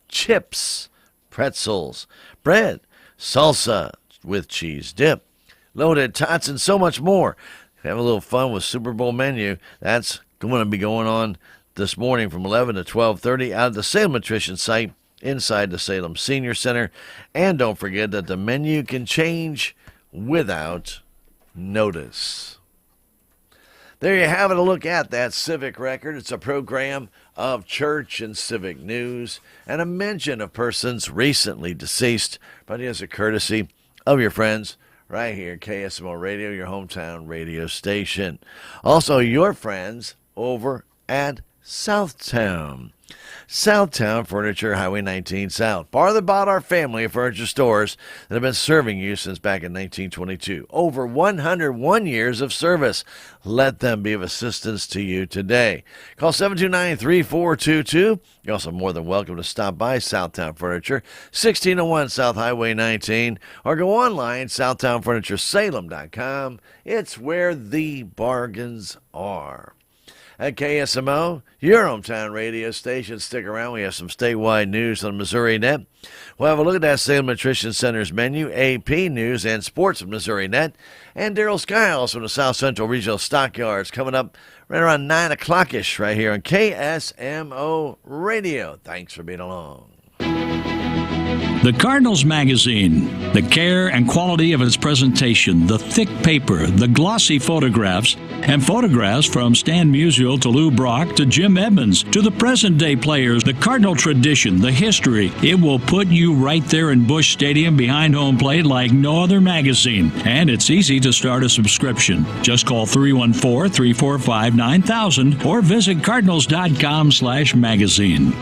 chips, pretzels, bread, salsa with cheese dip, loaded tots, and so much more. Have a little fun with Super Bowl menu. That's going to be going on this morning from 11 to 12:30 out of the Salem Nutrition site inside the Salem Senior Center. And don't forget that the menu can change without notice. There you have it, a look at that Civic Record. It's a program of church and civic news and a mention of persons recently deceased, but it is a courtesy of your friends right here, KSMO Radio, your hometown radio station. Also, your friends over at Southtown. Southtown Furniture, Highway 19 South. Part of the Bodar family of furniture stores that have been serving you since back in 1922. Over 101 years of service. Let them be of assistance to you today. Call 729-3422. You're also more than welcome to stop by Southtown Furniture, 1601 South Highway 19, or go online, southtownfurnituresalem.com. It's where the bargains are. At KSMO, your hometown radio station. Stick around. We have some statewide news on Missouri Net. We'll have a look at that Salem Nutrition Center's menu, AP News and Sports of Missouri Net, and Daryl Skiles from the South Central Regional Stockyards coming up right around 9 o'clock-ish right here on KSMO Radio. Thanks for being along. The Cardinals magazine, the care and quality of its presentation, the thick paper, the glossy photographs, and photographs from Stan Musial to Lou Brock to Jim Edmonds to the present-day players, the Cardinal tradition, the history. It will put you right there in Busch Stadium behind home plate like no other magazine. And it's easy to start a subscription. Just call 314-345-9000 or visit cardinals.com/magazine.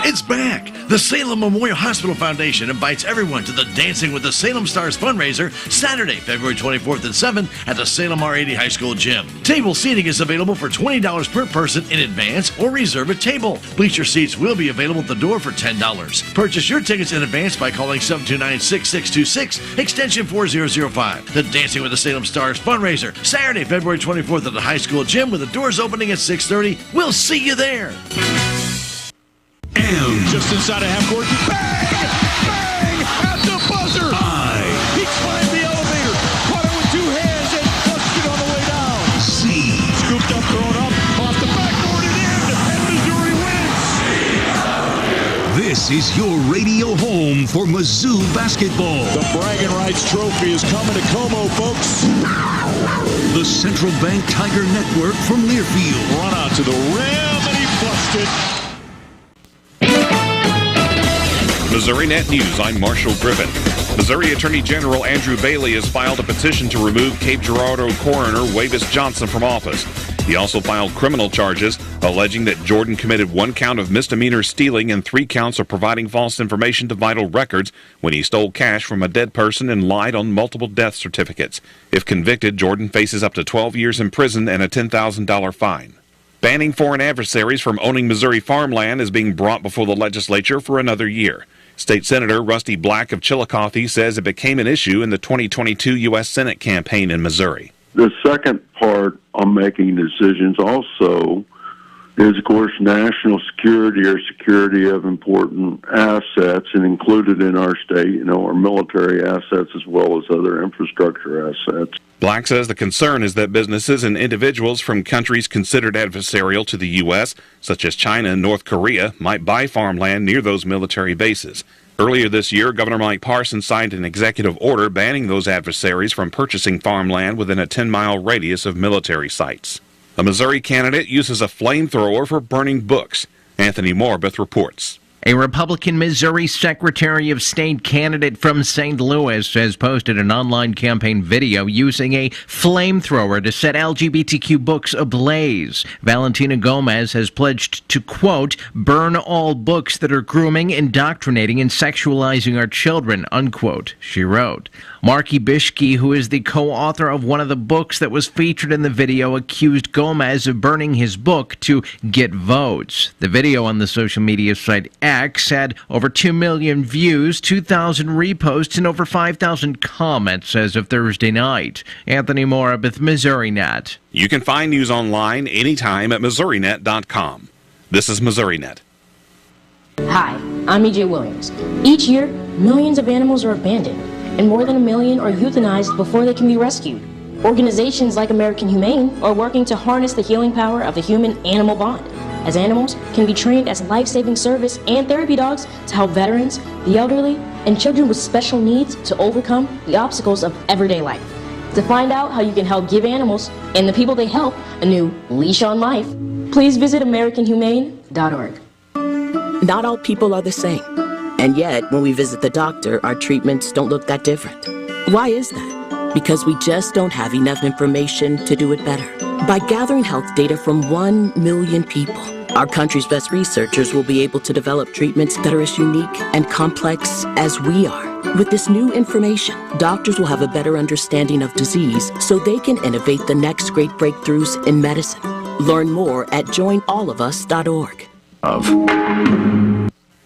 It's back! The Salem Memorial Hospital Foundation invites everyone to the Dancing with the Salem Stars fundraiser Saturday, February 24th at 7 at the Salem R80 High School Gym. Table seating is available for $20 per person in advance or reserve a table. Bleacher seats will be available at the door for $10. Purchase your tickets in advance by calling 729-6626, extension 4005. The Dancing with the Salem Stars fundraiser Saturday, February 24th at the high school gym with the doors opening at 6:30. We'll see you there. Just inside of half court. Bang! Bang! At the buzzer! He climbed the elevator, caught it with two hands, and flushed it on the way down. Scooped up, thrown up, off the backboard and in, and Missouri wins. This is your radio home for Mizzou basketball. The bragging rights trophy is coming to Como, folks. The Central Bank Tiger Network from Learfield. Run out to the rim, and he flushed it. Missouri Net News, I'm Marshall Griffin. Missouri Attorney General Andrew Bailey has filed a petition to remove Cape Girardeau coroner Wavis Johnson from office. He also filed criminal charges, alleging that Jordan committed 1 count of misdemeanor stealing and 3 counts of providing false information to vital records when he stole cash from a dead person and lied on multiple death certificates. If convicted, Jordan faces up to 12 years in prison and a $10,000 fine. Banning foreign adversaries from owning Missouri farmland is being brought before the legislature for another year. State Senator Rusty Black of Chillicothe says it became an issue in the 2022 U.S. Senate campaign in Missouri. The second part on making decisions also is, of course, national security or security of important assets, and included in our state, our military assets as well as other infrastructure assets. Black says the concern is that businesses and individuals from countries considered adversarial to the U.S., such as China and North Korea, might buy farmland near those military bases. Earlier this year, Governor Mike Parson signed an executive order banning those adversaries from purchasing farmland within a 10-mile radius of military sites. A Missouri candidate uses a flamethrower for burning books. Anthony Morbeth reports. A Republican Missouri Secretary of State candidate from St. Louis has posted an online campaign video using a flamethrower to set LGBTQ books ablaze. Valentina Gomez has pledged to, quote, burn all books that are grooming, indoctrinating, and sexualizing our children, unquote, she wrote. Marky Bishke, who is the co-author of one of the books that was featured in the video, accused Gomez of burning his book to get votes. The video on the social media site X had over 2 million views, 2,000 reposts, and over 5,000 comments as of Thursday night. Anthony Mora with MissouriNet. You can find news online anytime at MissouriNet.com. This is MissouriNet. Hi, I'm E.J. Williams. Each year, millions of animals are abandoned, and more than 1 million are euthanized before they can be rescued. Organizations like American Humane are working to harness the healing power of the human-animal bond, as animals can be trained as life-saving service and therapy dogs to help veterans, the elderly, and children with special needs to overcome the obstacles of everyday life. To find out how you can help give animals and the people they help a new leash on life, please visit AmericanHumane.org. Not all people are the same, and yet when we visit the doctor, our treatments don't look that different. Why is that? Because we just don't have enough information to do it better. By gathering health data from 1 million people, our country's best researchers will be able to develop treatments that are as unique and complex as we are. With this new information, doctors will have a better understanding of disease so they can innovate the next great breakthroughs in medicine. Learn more at joinallofus.org.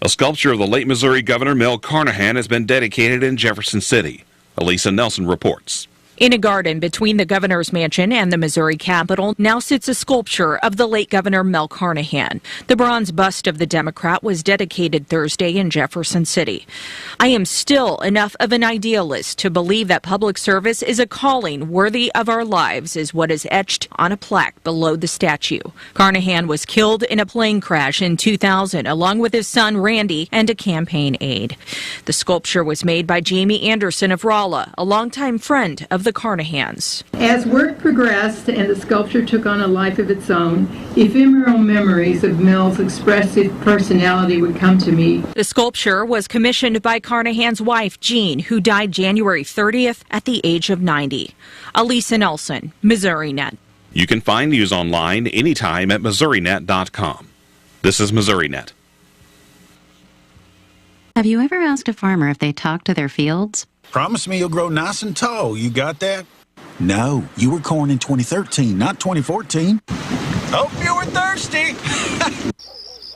A sculpture of the late Missouri Governor Mel Carnahan has been dedicated in Jefferson City. Elisa Nelson reports. In a garden between the governor's mansion and the Missouri Capitol now sits a sculpture of the late Governor Mel Carnahan. The bronze bust of the Democrat was dedicated Thursday in Jefferson City. I am still enough of an idealist to believe that public service is a calling worthy of our lives, is what is etched on a plaque below the statue. Carnahan was killed in a plane crash in 2000, along with his son Randy and a campaign aide. The sculpture was made by Jamie Anderson of Rolla, a longtime friend of the Carnahans. As work progressed and the sculpture took on a life of its own, ephemeral memories of Mel's expressive personality would come to me. The sculpture was commissioned by Carnahan's wife, Jean, who died January 30th at the age of 90. Elisa Nelson, MissouriNet. You can find news online anytime at MissouriNet.com. This is MissouriNet. Have you ever asked a farmer if they talk to their fields? Promise me you'll grow nice and tall. You got that? No, you were corn in 2013, not 2014. Hope you were thirsty.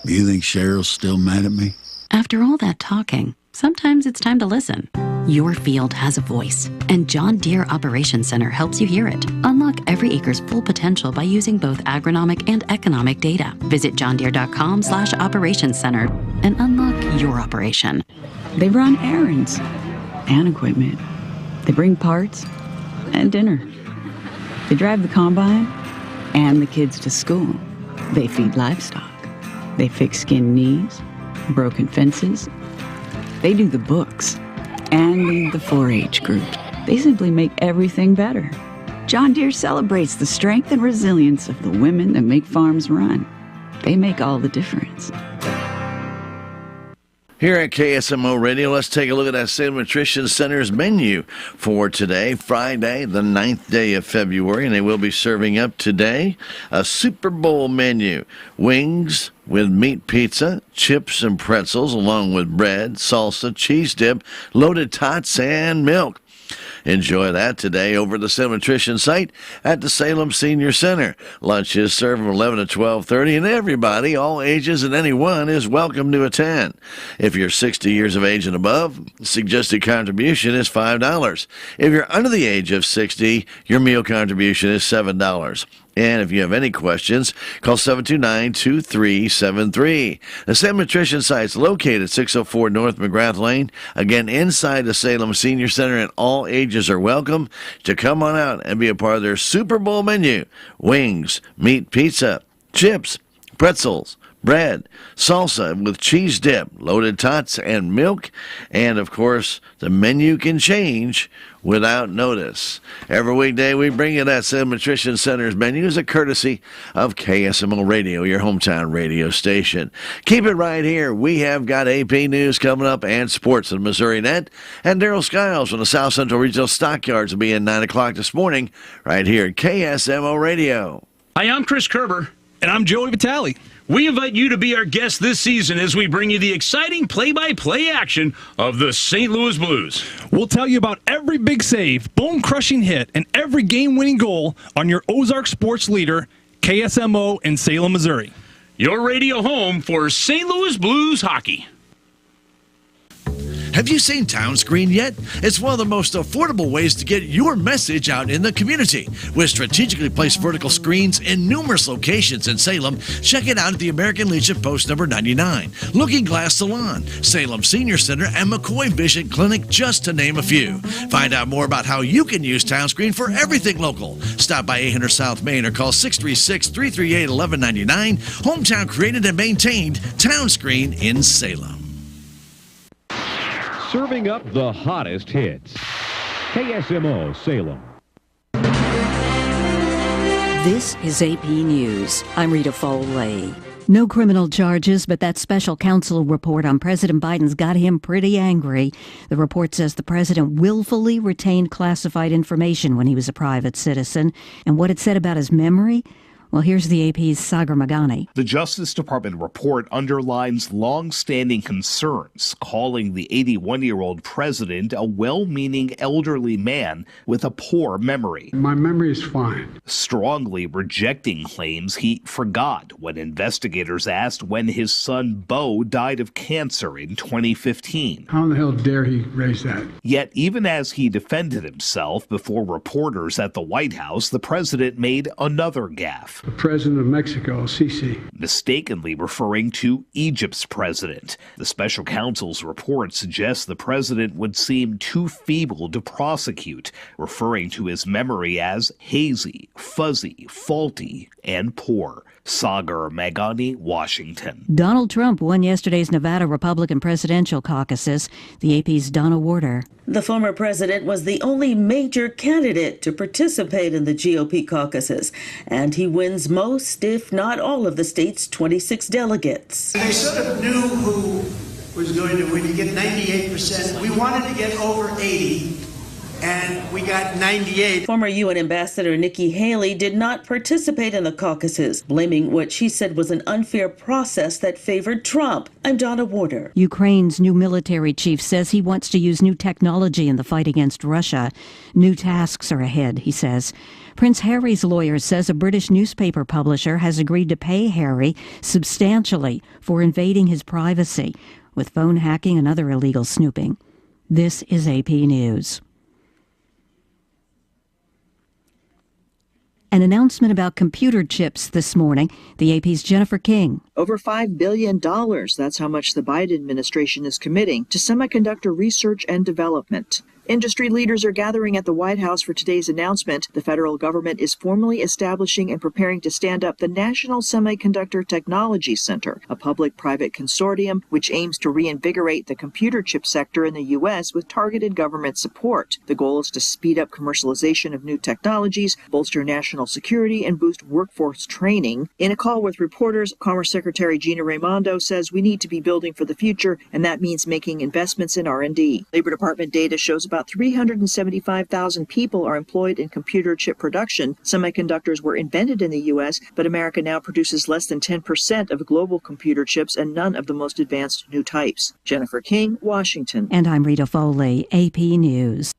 You think Cheryl's still mad at me? After all that talking, sometimes it's time to listen. Your field has a voice, and John Deere Operations Center helps you hear it. Unlock every acre's full potential by using both agronomic and economic data. Visit johndeere.com/operations center and unlock your operation. They run errands and equipment. They bring parts and dinner. They drive the combine and the kids to school. They feed livestock. They fix skinned knees, broken fences. They do the books and lead the 4-H group. They simply make everything better. John Deere celebrates the strength and resilience of the women that make farms run. They make all the difference. Here at KSMO Radio, let's take a look at that Salem Nutrition Center's menu for today, Friday, the 9th day of February, and they will be serving up today a Super Bowl menu. Wings with meat pizza, chips and pretzels, along with bread, salsa, cheese dip, loaded tots, and milk. Enjoy that today over at the Salem Nutrition site at the Salem Senior Center. Lunch is served from 11 to 12:30, and everybody, all ages and anyone, is welcome to attend. If you're 60 years of age and above, suggested contribution is $5. If you're under the age of 60, your meal contribution is $7. And if you have any questions, call 729-2373. The Salem Nutrition site's located at 604 North McGrath Lane. Again, inside the Salem Senior Center, and all ages are welcome to come on out and be a part of their Super Bowl menu. Wings, meat pizza, chips, pretzels, bread, salsa with cheese dip, loaded tots, and milk. And, of course, the menu can change without notice. Every weekday, we bring you that Salem Nutrition Center's menu as a courtesy of KSMO Radio, your hometown radio station. Keep it right here. We have got AP News coming up and sports in MissouriNet. And Daryl Skiles from the South Central Regional Stockyards will be in 9 o'clock this morning right here at KSMO Radio. Hi, I'm Chris Kerber. And I'm Joey Vitale. We invite you to be our guest this season as we bring you the exciting play-by-play action of the St. Louis Blues. We'll tell you about every big save, bone-crushing hit, and every game-winning goal on your Ozark sports leader, KSMO in Salem, Missouri. your radio home for St. Louis Blues hockey. Have you seen Town Screen yet? It's one of the most affordable ways to get your message out in the community. With strategically placed vertical screens in numerous locations in Salem, check it out at the American Legion Post number 99, Looking Glass Salon, Salem Senior Center, and McCoy Vision Clinic, just to name a few. Find out more about how you can use Town Screen for everything local. Stop by 800 South Main or call 636-338-1199. Hometown created and maintained, Town Screen in Salem. Serving up the hottest hits. KSMO Salem. This is AP News. I'm Rita Foley. No criminal charges, but that special counsel report on President Biden's got him pretty angry. The report says the president willfully retained classified information when he was a private citizen. And what it said about his memory? Well, here's the AP's Sagar Magani. The Justice Department report underlines long-standing concerns, calling the 81-year-old president a well-meaning elderly man with a poor memory. My memory is fine. Strongly rejecting claims he forgot when investigators asked when his son Beau died of cancer in 2015. How in the hell dare he raise that? Yet, even as he defended himself before reporters at the White House, the president made another gaffe. The president of Mexico, Sisi. Mistakenly referring to Egypt's president. The special counsel's report suggests the president would seem too feeble to prosecute, referring to his memory as hazy, fuzzy, faulty, and poor. Sagar Magani, Washington. Donald Trump won yesterday's Nevada Republican presidential caucuses. The AP's Donna Warder. The former president was the only major candidate to participate in the GOP caucuses, and he wins most, if not all, of the state's 26 delegates. They sort of knew who was going to win. You get 98%. We wanted to get over 80. And we got 98. Former UN Ambassador Nikki Haley did not participate in the caucuses, blaming what she said was an unfair process that favored Trump. I'm Donna Warder. Ukraine's new military chief says he wants to use new technology in the fight against Russia. New tasks are ahead, he says. Prince Harry's lawyer says a British newspaper publisher has agreed to pay Harry substantially for invading his privacy with phone hacking and other illegal snooping. This is AP News. An announcement about computer chips this morning. The AP's Jennifer King. Over $5 billion. That's how much the Biden administration is committing to semiconductor research and development. Industry leaders are gathering at the White House for today's announcement. The federal government is formally establishing and preparing to stand up the National Semiconductor Technology Center, a public-private consortium which aims to reinvigorate the computer chip sector in the U.S. with targeted government support. The goal is to speed up commercialization of new technologies, bolster national security, and boost workforce training. In a call with reporters, Commerce Secretary Gina Raimondo says we need to be building for the future, and that means making investments in R&D. Labor Department data shows about 375,000 people are employed in computer chip production. Semiconductors were invented in the U.S., but America now produces less than 10% of global computer chips and none of the most advanced new types. Jennifer King, Washington. And I'm Rita Foley, AP News.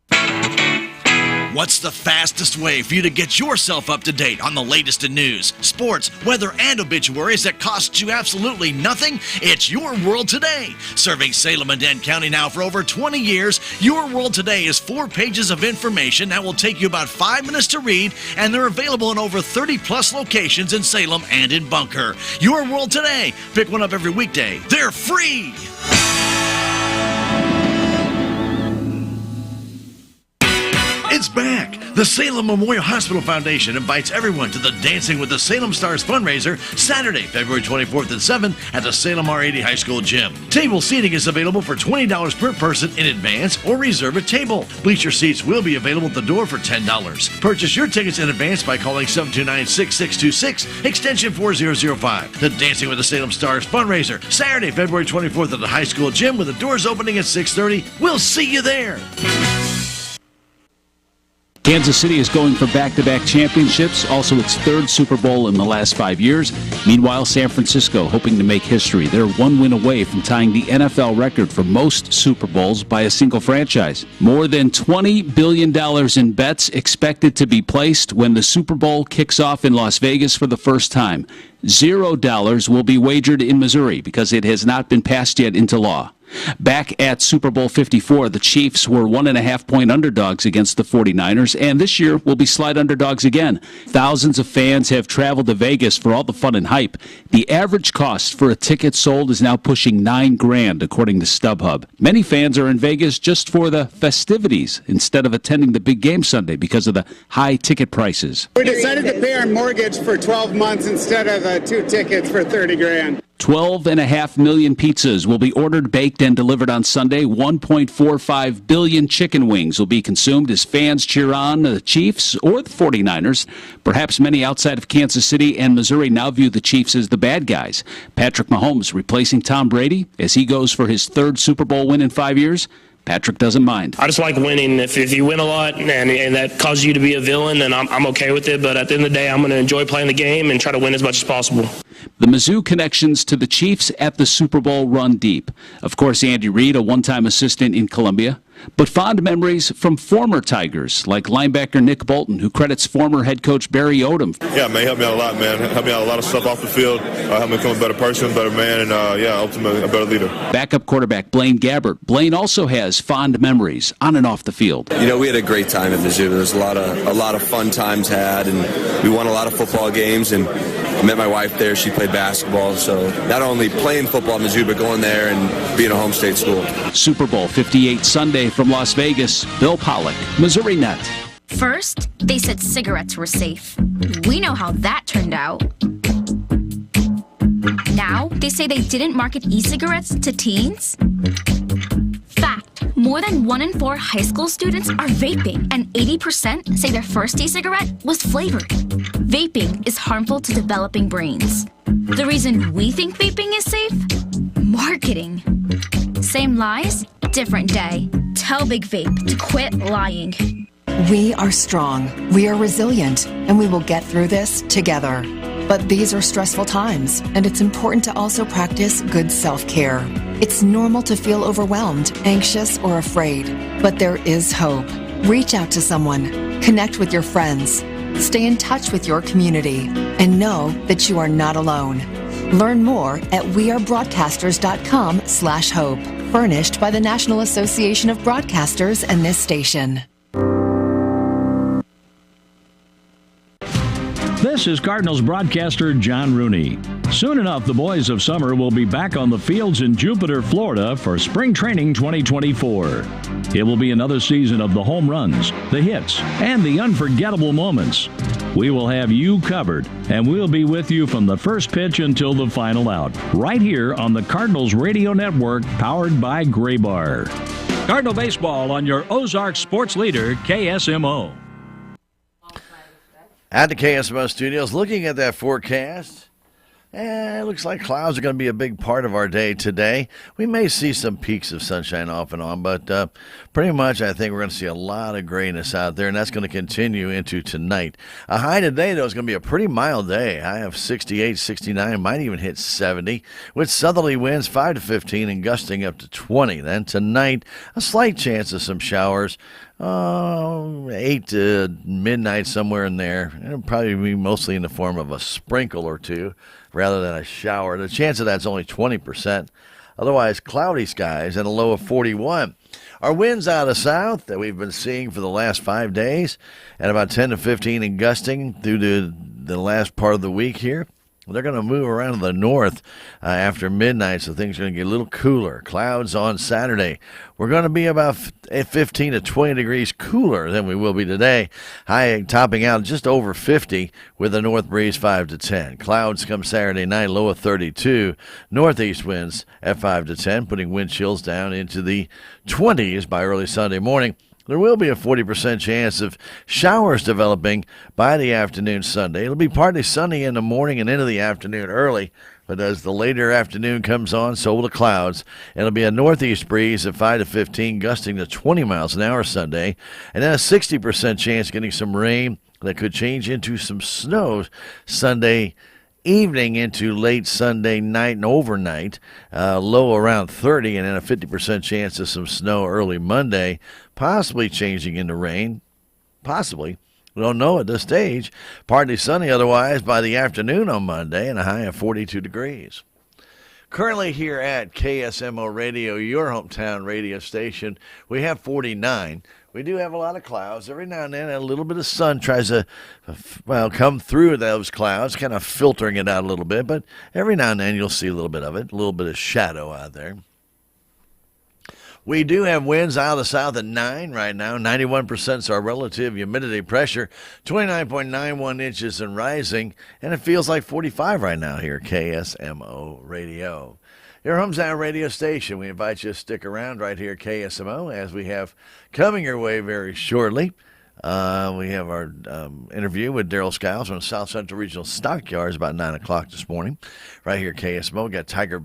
What's the fastest way for you to get yourself up to date on the latest in news, sports, weather, and obituaries that costs you absolutely nothing? It's Your World Today. Serving Salem and Dane County now for over 20 years, Your World Today is 4 pages of information that will take you about 5 minutes to read, and they're available in over 30-plus locations in Salem and in Bunker. Your World Today. Pick one up every weekday. They're free. It's back! The Salem Memorial Hospital Foundation invites everyone to the Dancing with the Salem Stars fundraiser Saturday, February 24th at 7 at the Salem R80 High School Gym. Table seating is available for $20 per person in advance or reserve a table. Bleacher seats will be available at the door for $10. Purchase your tickets in advance by calling 729-6626, extension 4005. The Dancing with the Salem Stars fundraiser Saturday, February 24th at the high school gym with the doors opening at 6:30. We'll see you there. Kansas City is going for back-to-back championships, also its 3rd Super Bowl in the last 5 years. Meanwhile, San Francisco hoping to make history. They're 1 win away from tying the NFL record for most Super Bowls by a single franchise. More than $20 billion in bets expected to be placed when the Super Bowl kicks off in Las Vegas for the first time. $0 will be wagered in Missouri because it has not been passed yet into law. Back at Super Bowl 54, the Chiefs were 1.5-point underdogs against the 49ers, and this year will be slight underdogs again. Thousands of fans have traveled to Vegas for all the fun and hype. The average cost for a ticket sold is now pushing $9,000, according to StubHub. Many fans are in Vegas just for the festivities instead of attending the big game Sunday because of the high ticket prices. We decided to pay our mortgage for 12 months instead of the 2 tickets for $30,000. 12.5 million pizzas will be ordered, baked, and delivered on Sunday. 1.45 billion chicken wings will be consumed as fans cheer on the Chiefs or the 49ers. Perhaps many outside of Kansas City and Missouri now view the Chiefs as the bad guys. Patrick Mahomes replacing Tom Brady as he goes for his 3rd Super Bowl win in 5 years. Patrick doesn't mind. I just like winning. If you win a lot and that causes you to be a villain, then I'm okay with it. But at the end of the day, I'm going to enjoy playing the game and try to win as much as possible. The Mizzou connections to the Chiefs at the Super Bowl run deep. Of course, Andy Reid, a one-time assistant in Columbia, but fond memories from former Tigers, like linebacker Nick Bolton, who credits former head coach Barry Odom. Yeah, man, he helped me out a lot, man. Helped me out a lot of stuff off the field. Helped me become a better person, better man, and ultimately a better leader. Backup quarterback Blaine Gabbert. Blaine also has fond memories on and off the field. You know, we had a great time at Mizzou. There was a lot of fun times had, and we won a lot of football games, and I met my wife there. She played basketball, so not only playing football at Mizzou, but going there and being a home state school. Super Bowl 58 Sunday from Las Vegas. Bill Pollock, Missouri Net. First, they said cigarettes were safe. We know how that turned out. Now, they say they didn't market e-cigarettes to teens. Fact, more than 1 in 4 high school students are vaping, and 80% say their first e-cigarette was flavored. Vaping is harmful to developing brains. The reason we think vaping is safe? Marketing. Same lies, different day. Tell Big Vape to quit lying. We are strong, we are resilient, and we will get through this together. But these are stressful times, and it's important to also practice good self-care. It's normal to feel overwhelmed, anxious, or afraid, but there is hope. Reach out to someone, connect with your friends, stay in touch with your community, and know that you are not alone. Learn more at wearebroadcasters.com/hope. Furnished by the National Association of Broadcasters and this station. This is Cardinals broadcaster John Rooney. Soon enough, the boys of summer will be back on the fields in Jupiter, Florida for Spring Training 2024. It will be another season of the home runs, the hits, and the unforgettable moments. We will have you covered, and we'll be with you from the first pitch until the final out, right here on the Cardinals Radio Network, powered by Gray Bar. Cardinal Baseball on your Ozark sports leader, KSMO. At the KSMO studios, looking at that forecast, it looks like clouds are going to be a big part of our day today. We may see some peaks of sunshine off and on, but pretty much I think we're going to see a lot of grayness out there, and that's going to continue into tonight. A high today, though, is going to be a pretty mild day. High of 68, 69, might even hit 70, with southerly winds 5 to 15 and gusting up to 20. Then tonight, a slight chance of some showers. 8 to midnight, somewhere in there. It'll probably be mostly in the form of a sprinkle or two rather than a shower. The chance of that's only 20%. Otherwise, cloudy skies and a low of 41. Our winds out of south that we've been seeing for the last 5 days at about 10 to 15 and gusting through the last part of the week here. They're going to move around to the north after midnight, so things are going to get a little cooler. Clouds on Saturday. We're going to be about 15 to 20 degrees cooler than we will be today. High topping out just over 50 with a north breeze 5 to 10. Clouds come Saturday night, low of 32. Northeast winds at 5 to 10, putting wind chills down into the 20s by early Sunday morning. There will be a 40% chance of showers developing by the afternoon Sunday. It'll be partly sunny in the morning and into the afternoon early, but as the later afternoon comes on, so will the clouds. It'll be a northeast breeze at 5 to 15, gusting to 20 miles an hour Sunday, and then a 60% chance of getting some rain that could change into some snow Sunday evening into late Sunday night and overnight, low around 30, and then a 50% chance of some snow early Monday, possibly changing into rain, possibly We don't know at this stage. Partly sunny otherwise by the afternoon on Monday and a high of 42 degrees. Currently here at KSMO Radio, your hometown radio station, we have 49. We do have a lot of clouds. Every now and then a little bit of sun tries to, come through those clouds, kind of filtering it out a little bit. But every now and then you'll see a little bit of it, a little bit of shadow out there. We do have winds out of the south at 9 right now. 91% is our relative humidity pressure. 29.91 inches and rising. And it feels like 45 right now here at KSMO Radio. Your hometown radio station. We invite you to stick around right here at KSMO as we have coming your way very shortly. We have our interview with Daryl Skiles from South Central Regional Stockyards about 9 o'clock this morning. Right here at KSMO. We got Tiger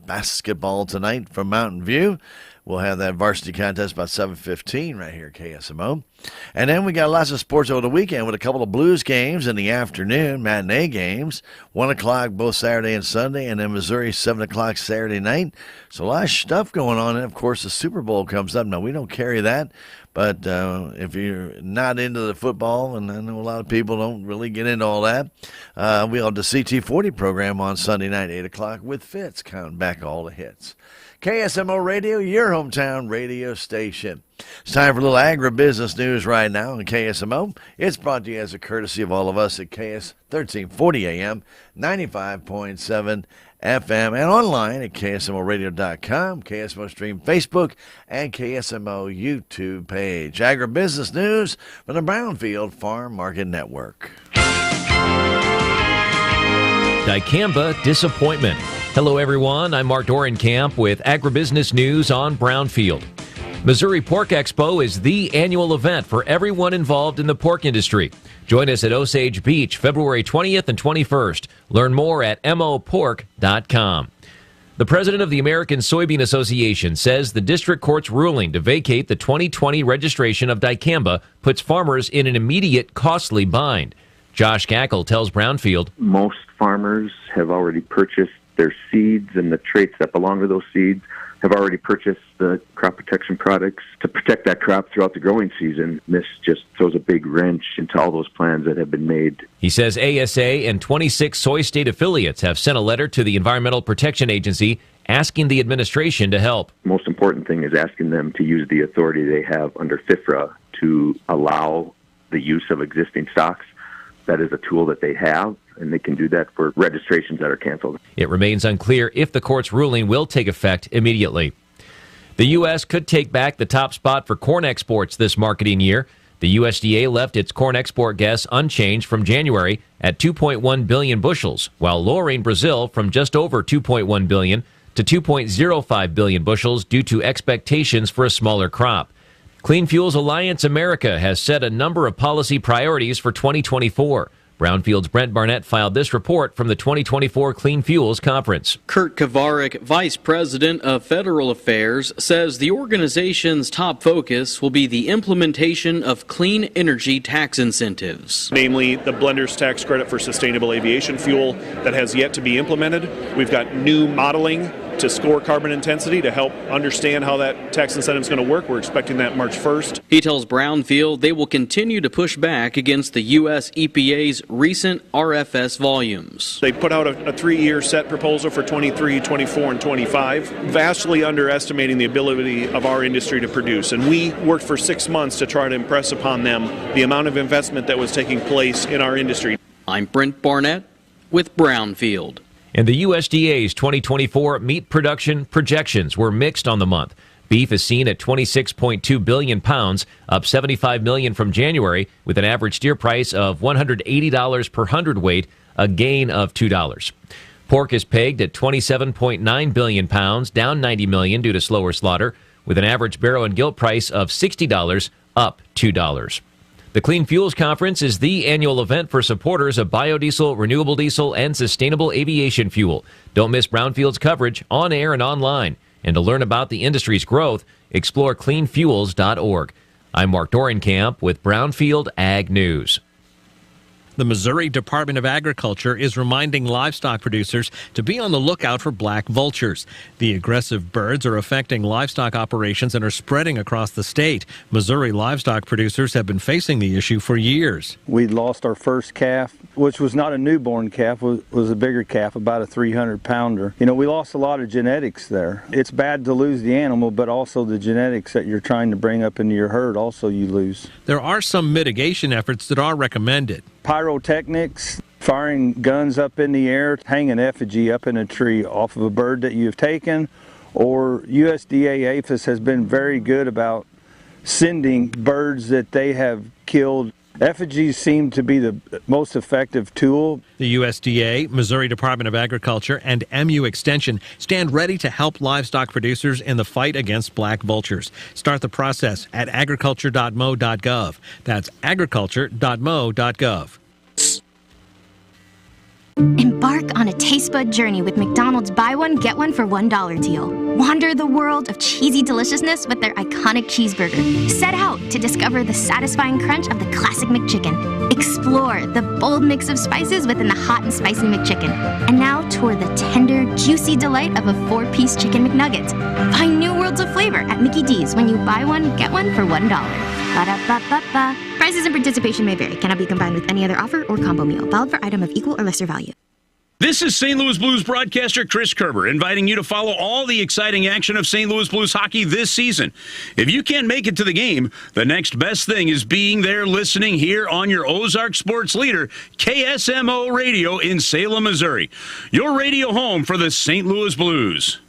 basketball tonight from Mountain View. We'll have that varsity contest about 7:15 right here at KSMO. And then we got lots of sports over the weekend with a couple of Blues games in the afternoon, matinee games, 1 o'clock both Saturday and Sunday, and then Missouri 7 o'clock Saturday night. So a lot of stuff going on. And, of course, the Super Bowl comes up. Now, we don't carry that, but if you're not into the football, and I know a lot of people don't really get into all that, we'll have the CT40 program on Sunday night, 8 o'clock with Fitz, counting back all the hits. KSMO Radio, your hometown radio station. It's time for a little agribusiness news right now on KSMO. It's brought to you as a courtesy of all of us at KS 1340 AM, 95.7 FM, and online at KSMOradio.com, KSMO Stream Facebook, and KSMO YouTube page. Agribusiness news from the Brownfield Farm Market Network. Dicamba disappointment. Hello, everyone. I'm Mark Dorenkamp with Agribusiness News on Brownfield. Missouri Pork Expo is the annual event for everyone involved in the pork industry. Join us at Osage Beach, February 20th and 21st. Learn more at mopork.com. The president of the American Soybean Association says the district court's ruling to vacate the 2020 registration of dicamba puts farmers in an immediate, costly bind. Josh Gackle tells Brownfield, most farmers have already purchased their seeds, and the traits that belong to those seeds have already purchased the crop protection products to protect that crop throughout the growing season. This just throws a big wrench into all those plans that have been made. He says ASA and 26 soy state affiliates have sent a letter to the Environmental Protection Agency asking the administration to help. Most important thing is asking them to use the authority they have under FIFRA to allow the use of existing stocks. That is a tool that they have, and they can do that for registrations that are canceled. It remains unclear if the court's ruling will take effect immediately. The U.S. could take back the top spot for corn exports this marketing year. The USDA left its corn export guess unchanged from January at 2.1 billion bushels, while lowering Brazil from just over 2.1 billion to 2.05 billion bushels due to expectations for a smaller crop. Clean Fuels Alliance America has set a number of policy priorities for 2024. Brownfield's Brent Barnett filed this report from the 2024 Clean Fuels Conference. Kurt Kovarik, Vice President of Federal Affairs, says the organization's top focus will be the implementation of clean energy tax incentives. Namely, the blender's tax credit for sustainable aviation fuel that has yet to be implemented. We've got new modeling to score carbon intensity to help understand how that tax incentive is going to work. We're expecting that March 1st. He tells Brownfield they will continue to push back against the U.S. EPA's recent RFS volumes. They put out a 3-year set proposal for 23, 24, and 25, vastly underestimating the ability of our industry to produce. And we worked for 6 months to try to impress upon them the amount of investment that was taking place in our industry. I'm Brent Barnett with Brownfield. And the USDA's 2024 meat production projections were mixed on the month. Beef is seen at 26.2 billion pounds, up 75 million from January, with an average steer price of $180 per hundredweight, a gain of $2. Pork is pegged at 27.9 billion pounds, down 90 million due to slower slaughter, with an average barrow and gilt price of $60, up $2. The Clean Fuels Conference is the annual event for supporters of biodiesel, renewable diesel, and sustainable aviation fuel. Don't miss Brownfield's coverage on air and online. And to learn about the industry's growth, explore cleanfuels.org. I'm Mark Dorenkamp with Brownfield Ag News. The Missouri Department of Agriculture is reminding livestock producers to be on the lookout for black vultures. The aggressive birds are affecting livestock operations and are spreading across the state. Missouri livestock producers have been facing the issue for years. We lost our first calf, which was not a newborn calf, was a bigger calf, about a 300-pounder. You know, we lost a lot of genetics there. It's bad to lose the animal, but also the genetics that you're trying to bring up into your herd also you lose. There are some mitigation efforts that are recommended. Pyrotechnics, firing guns up in the air, hang an effigy up in a tree off of a bird that you've taken, or USDA APHIS has been very good about sending birds that they have killed. Effigies seem to be the most effective tool. The USDA, Missouri Department of Agriculture, and MU Extension stand ready to help livestock producers in the fight against black vultures. Start the process at agriculture.mo.gov. That's agriculture.mo.gov. Embark on a taste bud journey with McDonald's buy one, get one for $1 deal. Wander the world of cheesy deliciousness with their iconic cheeseburger. Set out to discover the satisfying crunch of the classic McChicken. Explore the bold mix of spices within the hot and spicy McChicken. And now tour the tender, juicy delight of a 4-piece chicken McNugget. Find new worlds of flavor at Mickey D's when you buy one, get one for $1. Ba-da-ba-ba-ba. Prices and participation may vary. Cannot be combined with any other offer or combo meal. Valid for item of equal or lesser value. This is St. Louis Blues broadcaster Chris Kerber inviting you to follow all the exciting action of St. Louis Blues hockey this season. If you can't make it to the game, the next best thing is being there listening here on your Ozark sports leader, KSMO Radio in Salem, Missouri. Your radio home for the St. Louis Blues.